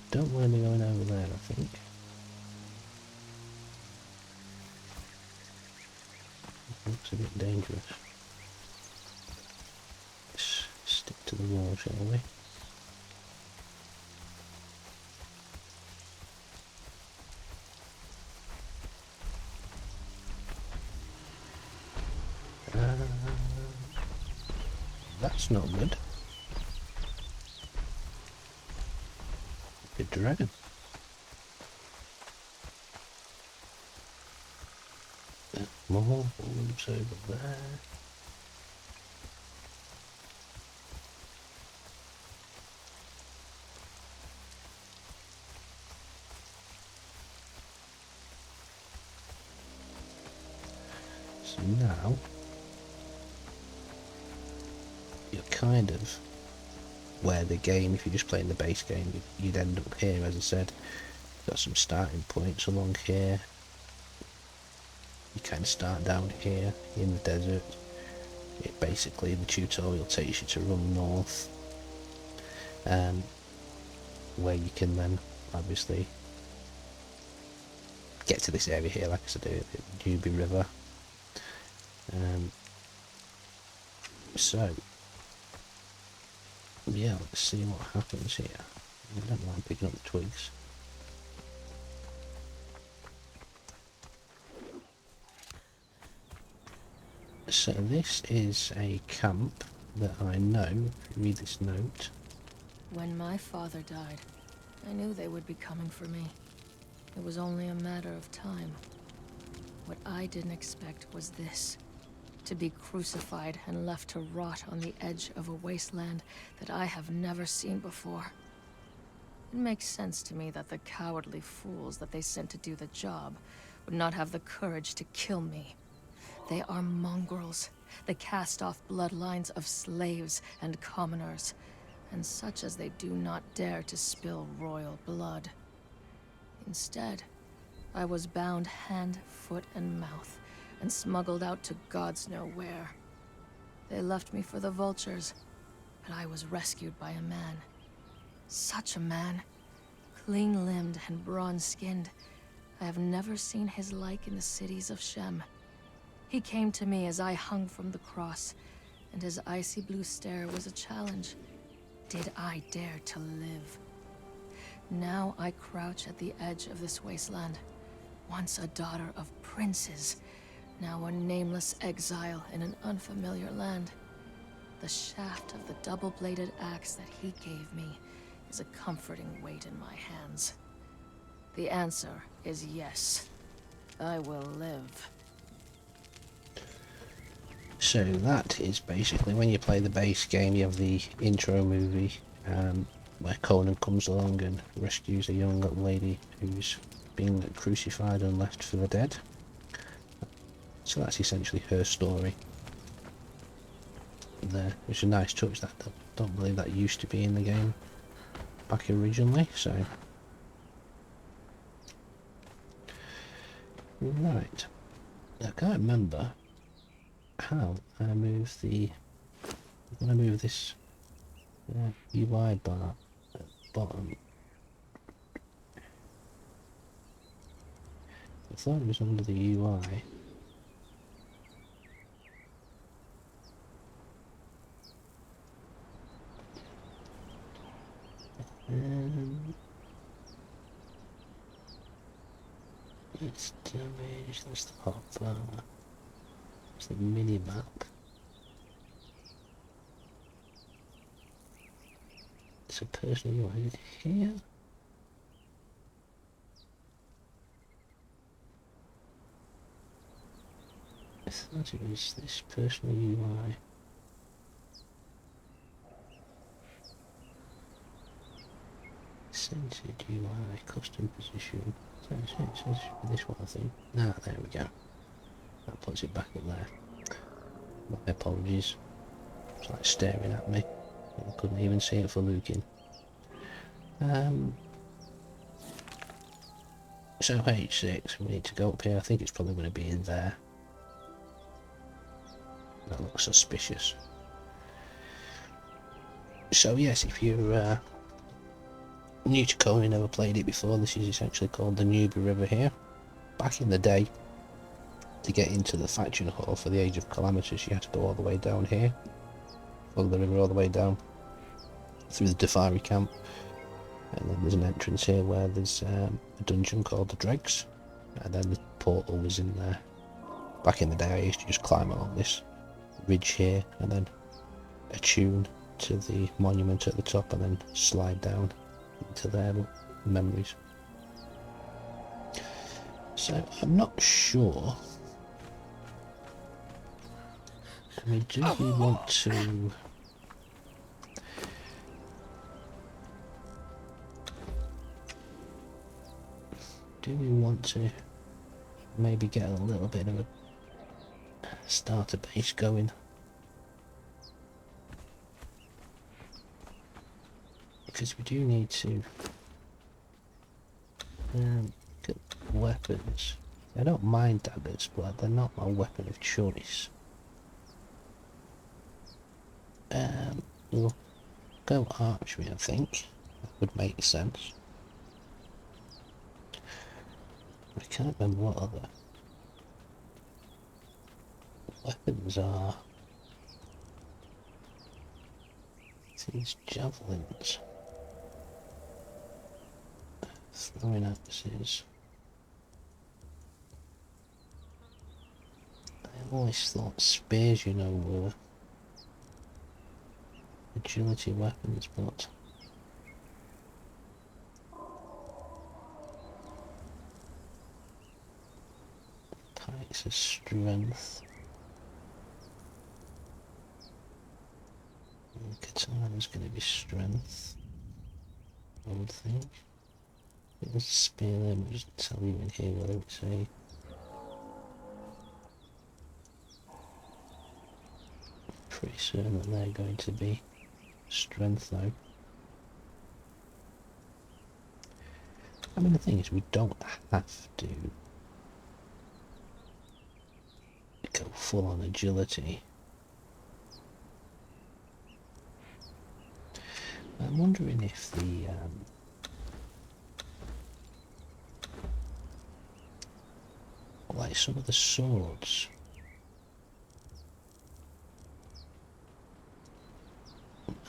Don't want to be going over there, I think. It looks a bit dangerous. Let's stick to the wall, shall we? That's not good. Good dragon. More wolves over there. So now you're kind of where the game, if you're just playing the base game, you'd end up here. As I said, got some starting points along here. You kind of start down here in the desert. It basically, the tutorial takes you to run north, where you can then obviously get to this area here, like I said, the Newby River. So yeah, let's see what happens here. I don't mind picking up the twigs. So this is a camp that I know, if you read this note. When my father died, I knew they would be coming for me. It was only a matter of time. What I didn't expect was this. To be crucified and left to rot on the edge of a wasteland that I have never seen before. It makes sense to me that the cowardly fools that they sent to do the job would not have the courage to kill me. They are mongrels, the cast-off bloodlines of slaves and commoners, and such as they do not dare to spill royal blood. Instead, I was bound hand, foot, and mouth, and smuggled out to gods know where. They left me for the vultures, but I was rescued by a man. Such a man. Clean-limbed and bronze-skinned. I have never seen his like in the cities of Shem. He came to me as I hung from the cross, and his icy blue stare was a challenge. Did I dare to live? Now I crouch at the edge of this wasteland. Once a daughter of princes, now a nameless exile in an unfamiliar land. The shaft of the double-bladed axe that he gave me is a comforting weight in my hands. The answer is yes. I will live. So that is basically when you play the base game, you have the intro movie where Conan comes along and rescues a young lady who's been crucified and left for the dead. So that's essentially her story there, which is a nice touch. That I don't believe that used to be in the game back originally. So right, I can't remember how I move the. I'm going to move this UI bar at the bottom. I thought it was under the UI. It's damage, that's the hot bar. It's the mini map. It's a personal UI here. I thought it was this personal UI. Censored UI, custom position. So it says this one, I think. Ah, there we go. That puts it back up there. My apologies. It's like staring at me. I couldn't even see it for looking. So H6, we need to go up here. I think it's probably going to be in there. That looks suspicious. So yes, if you're new to Conan, never played it before, this is essentially called the Newby River here. Back in the day, to get into the faction hall for the Age of Calamitous, you had to go all the way down here. Follow the river all the way down through the Dafari camp, and then there's an entrance here where there's a dungeon called the Dregs, and then the portal was in there. Back in the day I used to just climb along this ridge here and then attune to the monument at the top and then slide down into there. Memories. So I'm not sure. I mean, do we want to maybe get a little bit of a starter base going? Because we do need to get weapons. I don't mind daggers, but they're not my weapon of choice. We'll go archery, I think. That would make sense. I can't remember what other weapons are. These javelins. Throwing axes. I always thought spears, you know, were agility weapons, but pikes are strength. And katana's going to be strength. I would think. There's a spear there, but it doesn't tell you in here what it would say. Pretty certain that they're going to be strength though. I mean, the thing is, we don't have to go full on agility. I'm wondering if the like some of the swords,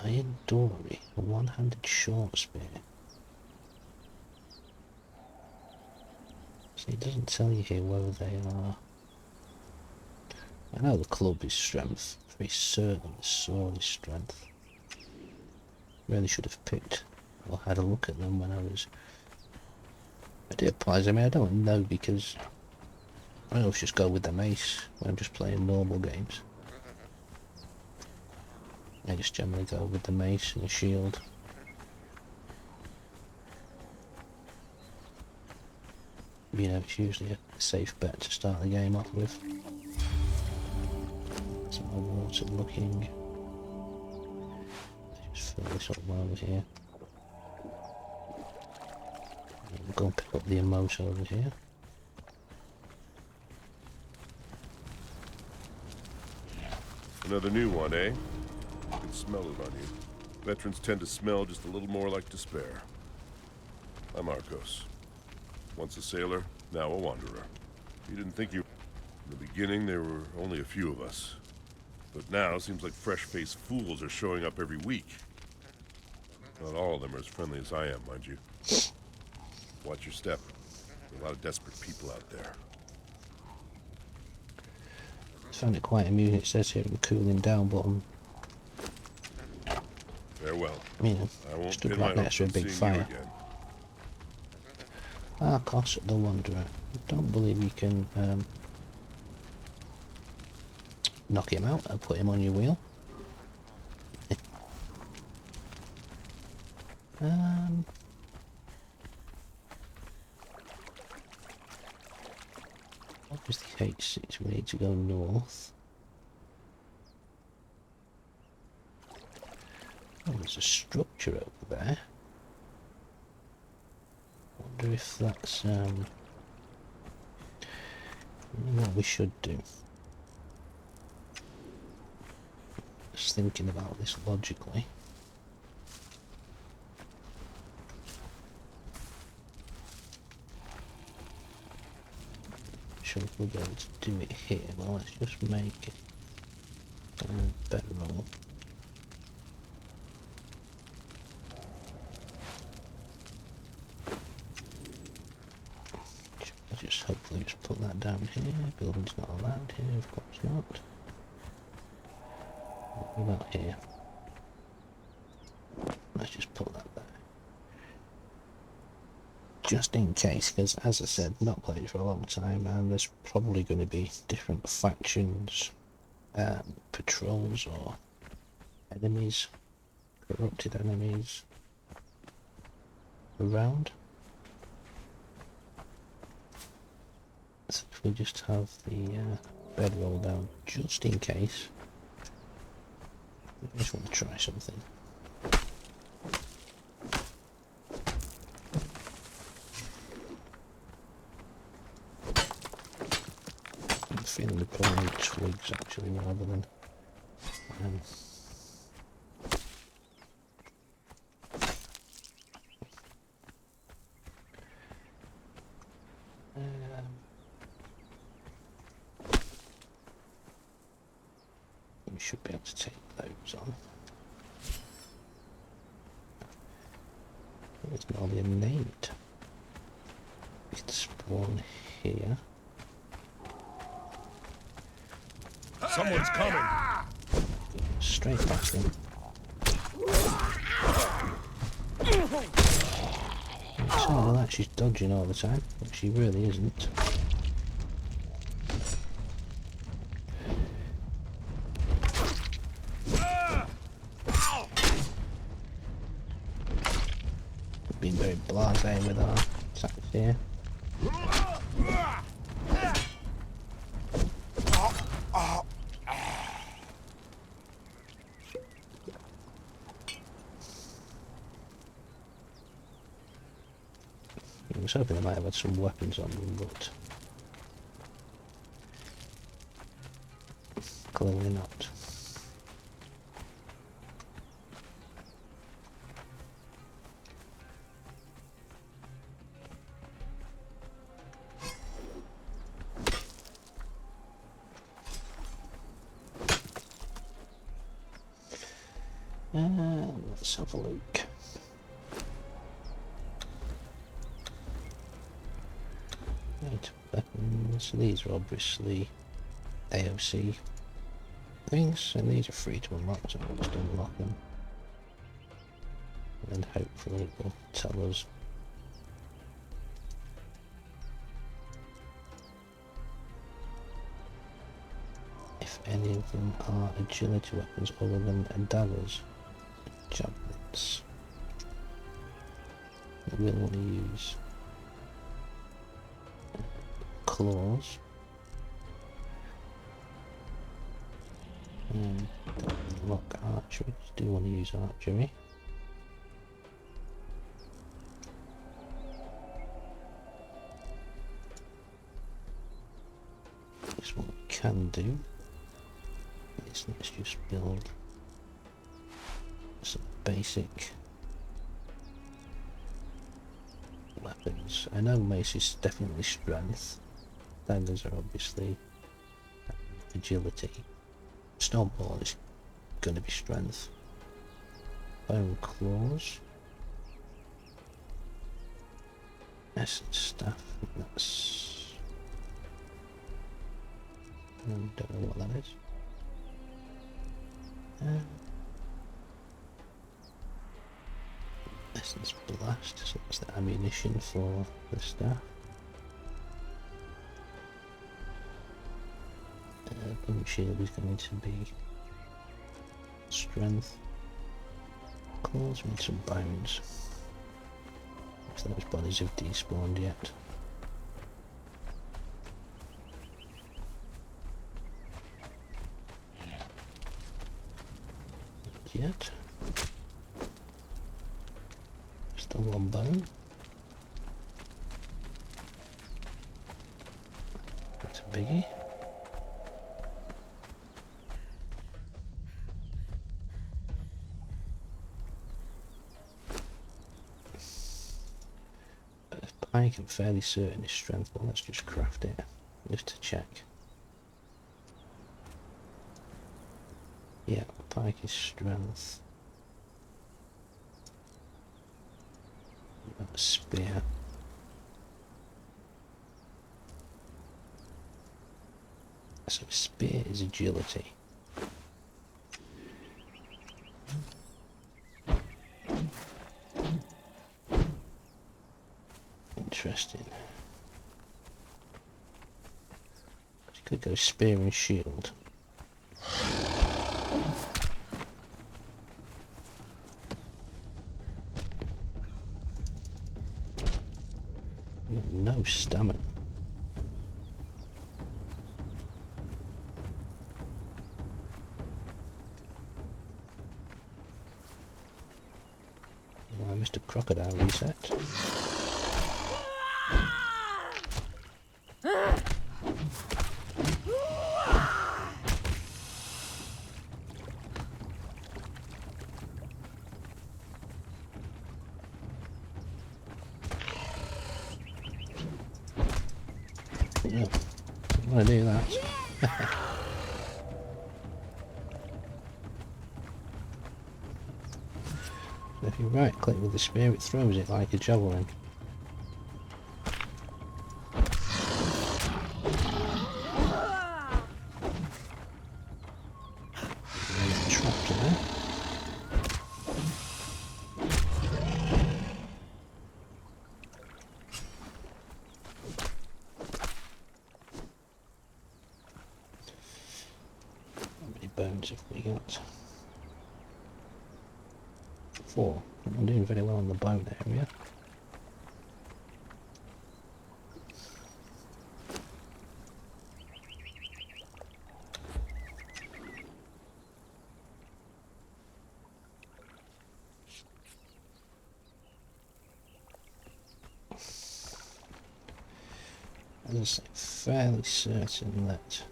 Iron Dory, a one-handed short spear. See, it doesn't tell you here whether they are. I know the club is strength. Very certain the sword is strength. Really should have picked or had a look at them when I was. I do apologize. I mean, I don't know because I always just go with the mace when I'm just playing normal games. I just generally go with the mace and the shield. You know, it's usually a safe bet to start the game off with. Some more water looking. Just fill this up while we're here. We'll go and pick up the emote over here. Another new one, eh? I can smell it on you. Veterans tend to smell just a little more like despair. I'm Arcos. Once a sailor, now a wanderer. You didn't think you... In the beginning, there were only a few of us. But now, it seems like fresh-faced fools are showing up every week. Not all of them are as friendly as I am, mind you. Watch your step. There are a lot of desperate people out there. I found it quite amusing. It says here the cooling down button. Farewell. You know, I won't stood pin right my next to a hopes on big seeing you fire. again. Arcos the Wanderer. I don't believe you can knock him out and put him on your wheel. Obviously H6, we need to go north. Oh, there's a structure over there. Wonder if that's what we should do. Just thinking about this logically. Sure if we're going to do it here. Well, let's just make it a bedroll. Just hopefully just put that down here. Building's not allowed here, of course not. What about here? Let's just put that there. Just in case, because as I said, not played for a long time, and there's probably going to be different factions, patrols or enemies, corrupted enemies around. So if we just have the bedroll down, just in case. I just want to try something. I'm feeling we probably need twigs actually rather than we should be able to take those on. There's normally a nade. We can spawn here. Someone's coming! Straight past him. So like she's dodging all the time, but she really isn't. being very blasé with our attacks here. I was hoping I might have had some weapons on them, but clearly not. Let's have a look. Right, weapons. These are obviously AoC things, and these are free to unlock, so we'll just unlock them. And hopefully it will tell us if any of them are agility weapons other than daggers. Javelins. We will want to use claws. And lock archery. Do want to use archery. This one we can do. Let's just build some basic weapons. I know mace is definitely strength. Daggers are obviously agility. Snowball is going to be strength. Bone claws. Essence staff. That's. I don't know what that is. Essence blast, so that's the ammunition for the staff. Bone shield is going to be strength. Claws with some bones. If those bodies have despawned yet. Yet. Still one bone. That's a biggie. Pike, I'm fairly certain is strength, but let's just craft it just to check. Yeah, pike is strength. Got a spear. So spear is agility. Interesting. You could go spear and shield. No stamina. Well, Mr. Crocodile reset. Yeah, I want to do that. So if you right click with the spear, it throws it like a javelin. Trapped in there. Bones have we got? 4. I'm doing very well on the bone area. as I say, fairly certain that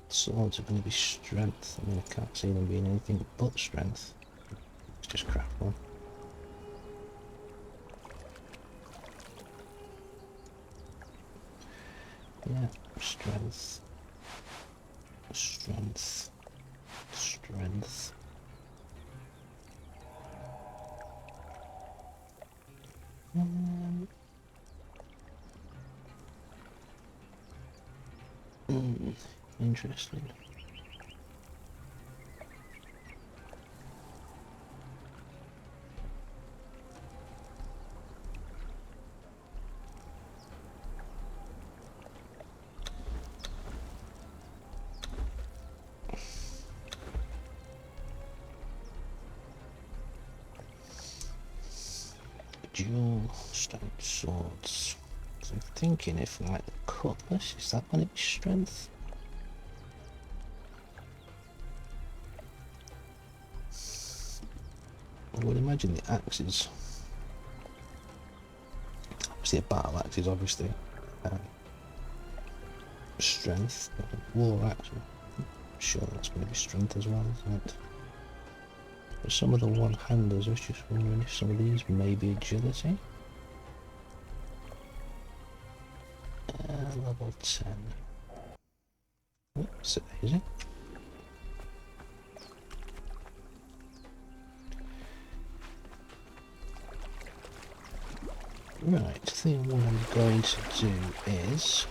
swords are going to be strength. I mean, I can't see them being anything but strength. Let's just craft one. Yeah, strength, strength, strength. Interesting. Dual stone swords. So I'm thinking if like the cutlass, is that going to be strength? I would imagine the axe is obviously a battle axe is obviously strength, but a war axe, I'm sure that's going to be strength as well, isn't it? But some of the one-handers, I was just wondering if some of these may be agility. Level 10. Oops, is it? Right, I think what I'm going to do is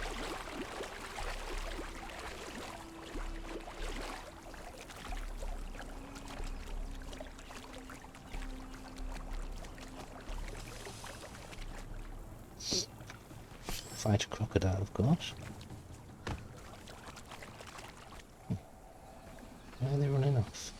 fight a crocodile, of course. Where are they running off?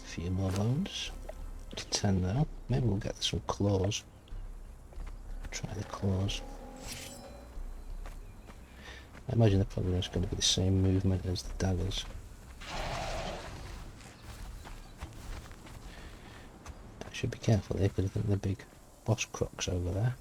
Few more bones. To 10 now. Maybe we'll get some claws. Try the claws. I imagine they're probably just going to be the same movement as the daggers. I should be careful here because I think the big boss crocs over there.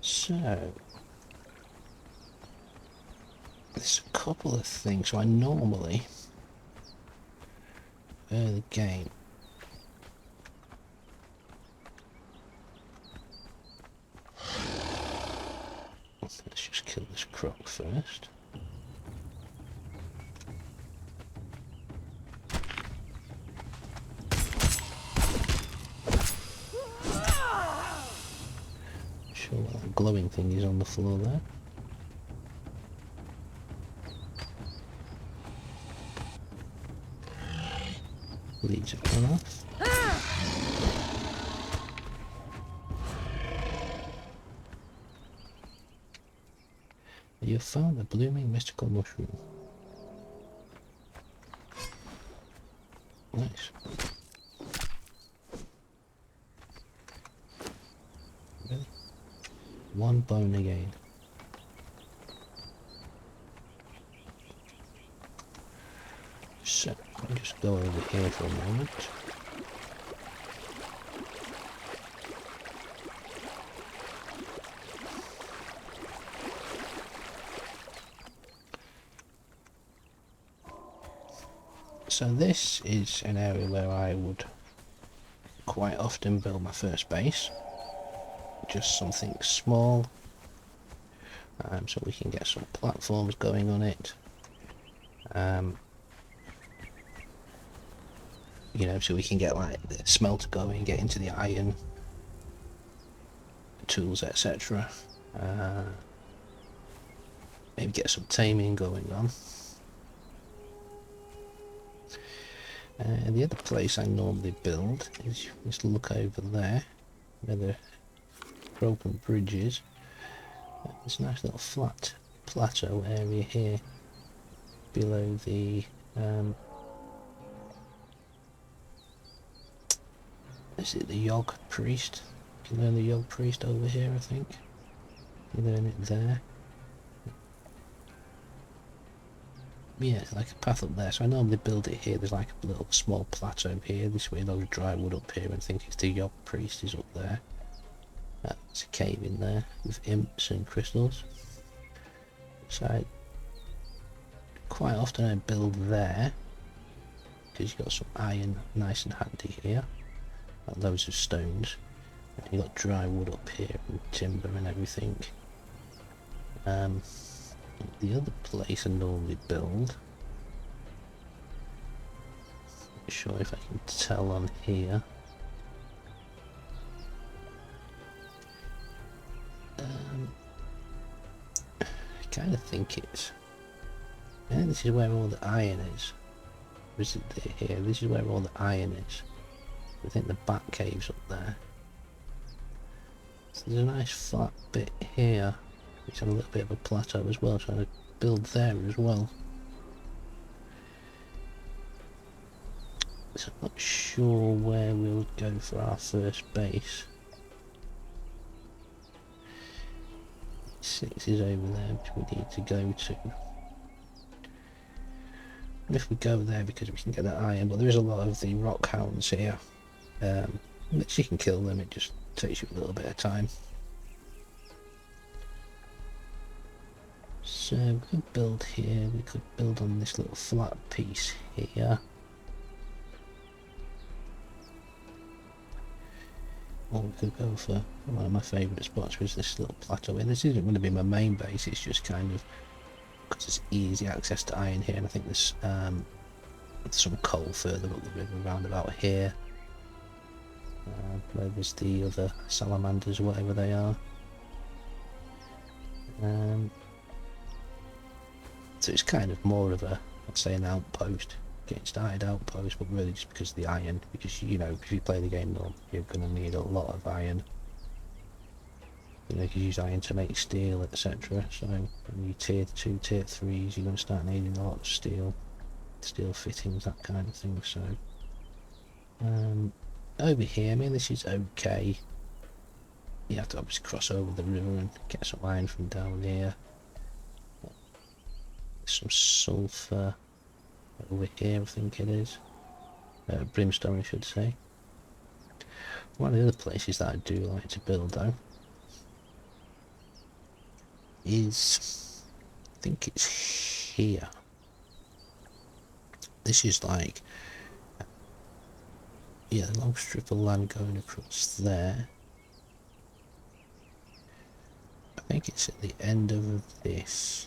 So, there's a couple of things. So I normally, early game, let's just kill this croc first. Sure what that glowing thing is on the floor there. Leads have gone off. You have found a blooming mystical mushroom. Nice. Really? One bone again. So, I'll just go over here for a moment. So this is an area where I would quite often build my first base. Just something small, so we can get some platforms going on it. You know, so we can get like the smelter going, get into the iron tools, etc. Maybe get some taming going on. The other place I normally build is just look over there, where the broken bridges. There's a nice little flat plateau area here below the is it the Yog Priest? You can learn the Yog Priest over here, I think. You learn it there. Yeah, like a path up there. So I normally build it here. There's like a little small plateau here. This way, loads of dry wood up here, and I think it's the Yog Priest is up there. There's a cave in there with imps and crystals. So quite often I build there because you've got some iron nice and handy here, and loads of stones. And you've got dry wood up here and timber and everything. The other place I normally build, not sure if I can tell on here. I kind of think it's. Yeah, this is where all the iron is. Is it here? This is where all the iron is. I think the bat cave's up there. So there's a nice flat bit here. It's on a little bit of a plateau as well, so I'm going to build there as well. So I'm not sure where we'll go for our first base. 6 is over there, which we need to go to. And if we go there, because we can get that iron, but there is a lot of the rock hounds here. Which you can kill them, it just takes you a little bit of time. So we could build here, we could build on this little flat piece here. Or we could go for one of my favourite spots, which is this little plateau here. This isn't going to be my main base, it's just kind of because it's easy access to iron here, and I think there's some coal further up the river around about here. Where there's the other salamanders, whatever they are. So it's kind of more of a, I'd say, an outpost, getting started outpost, but really just because of the iron, because you know, if you play the game normal, you're going to need a lot of iron. You know, you can use iron to make steel, etc. So when you tier 2, tier 3s, you're going to start needing a lot of steel fittings, that kind of thing. So over here, I mean, this is okay. You have to obviously cross over the river and get some iron from down here. Some sulphur over here, I think it is. Brimstone, I should say. One of the other places that I do like to build, though, is, I think it's here. This is like, yeah, a long strip of land going across there. I think it's at the end of this.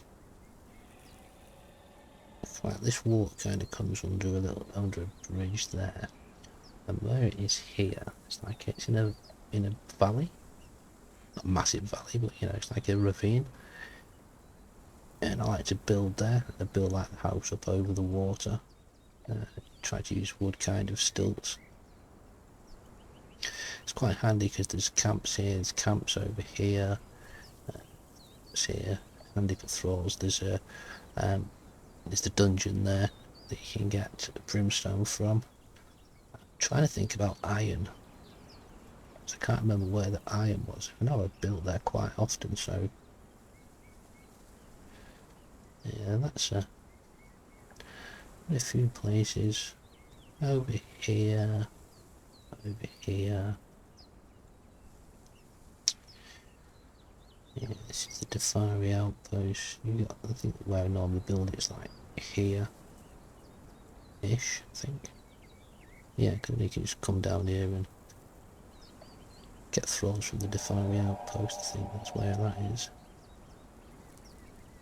Like this water kind of comes under a bridge there, and where it is here, it's like it's in a valley, not a massive valley, but you know, it's like a ravine. And I like to build there. I build like the house up over the water. Try to use wood kind of stilts. It's quite handy because there's camps here, there's camps over here. It's here, handy for thralls. There's the dungeon there that you can get brimstone from. I'm trying to think about iron. So I can't remember where the iron was. I know I've built there quite often, so yeah, that's a few places. Over here, over here. Yeah, this is the Hyboaria outpost. You got, I think where I normally build it's like here. ish, I think. Yeah, because you can just come down here and get thralls from the Hyboaria outpost. I think that's where that is.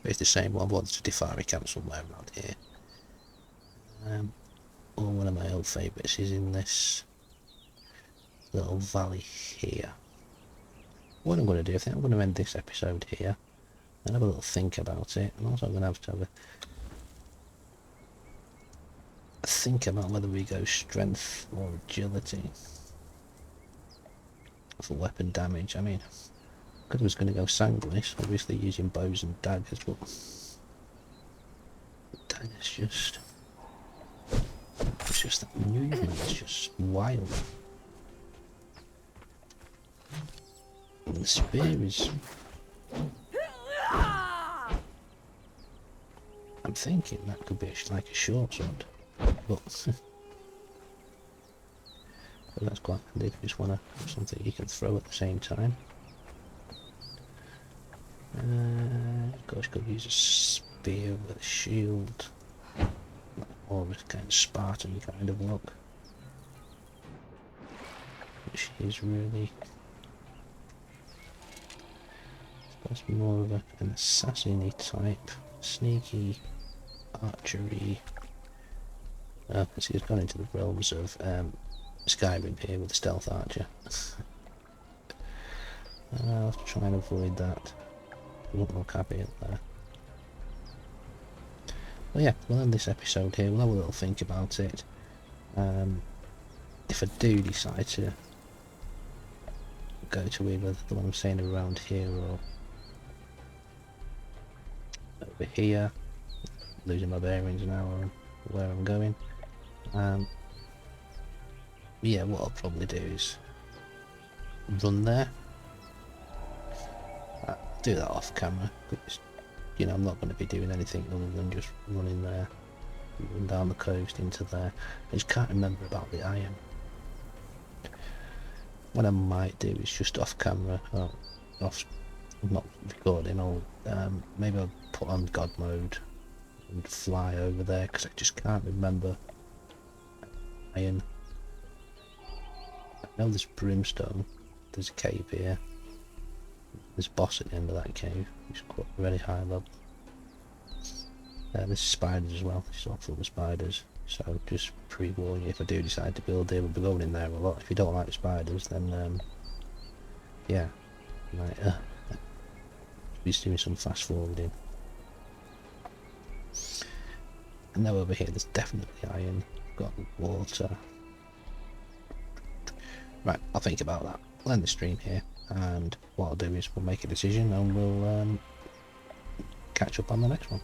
But it's the same one. Well, there's a Hyboaria camp somewhere around here. Or one of my old favourites is in this little valley here. What I'm going to do, I think I'm going to end this episode here and have a little think about it. And also I'm going to have a think about whether we go strength or agility for weapon damage. I mean, because I was going to go sanguinis, obviously using bows and daggers, but daggers it's just that movement, it's just wild. And the spear is... I'm thinking that could be like a short sword, but that's quite handy if you just want to have something you can throw at the same time. Of course, could use a spear with a shield, or a kind of Spartan kind of look, which is really, that's more of an assassin-y type, sneaky, archery. So he's gone into the realms of Skyrim here with the stealth archer. I'll have to try and avoid that. I won't look happy up there. Well, yeah, we'll end this episode here. We'll have a little think about it. If I do decide to go to either the one I'm saying around here or over here, losing my bearings now on where I'm going. Yeah, what I'll probably do is run there. Do that off camera, because you know I'm not going to be doing anything other than just running there, run down the coast into there. I just can't remember about the iron. What I might do is just off camera, off, not recording, maybe I'll put on God mode and fly over there, because I just can't remember iron. I know there's brimstone, there's a cave here. There's a boss at the end of that cave, which is quite really high level. There's spiders as well, it's all full of spiders, so just pre-warn you, if I do decide to build here, we'll be going in there a lot. If you don't like spiders, then yeah, you might be doing some fast forwarding. And now over here there's definitely iron, got water. Right, I'll think about that. I'll end the stream here. And what I'll do is we'll make a decision and we'll catch up on the next one.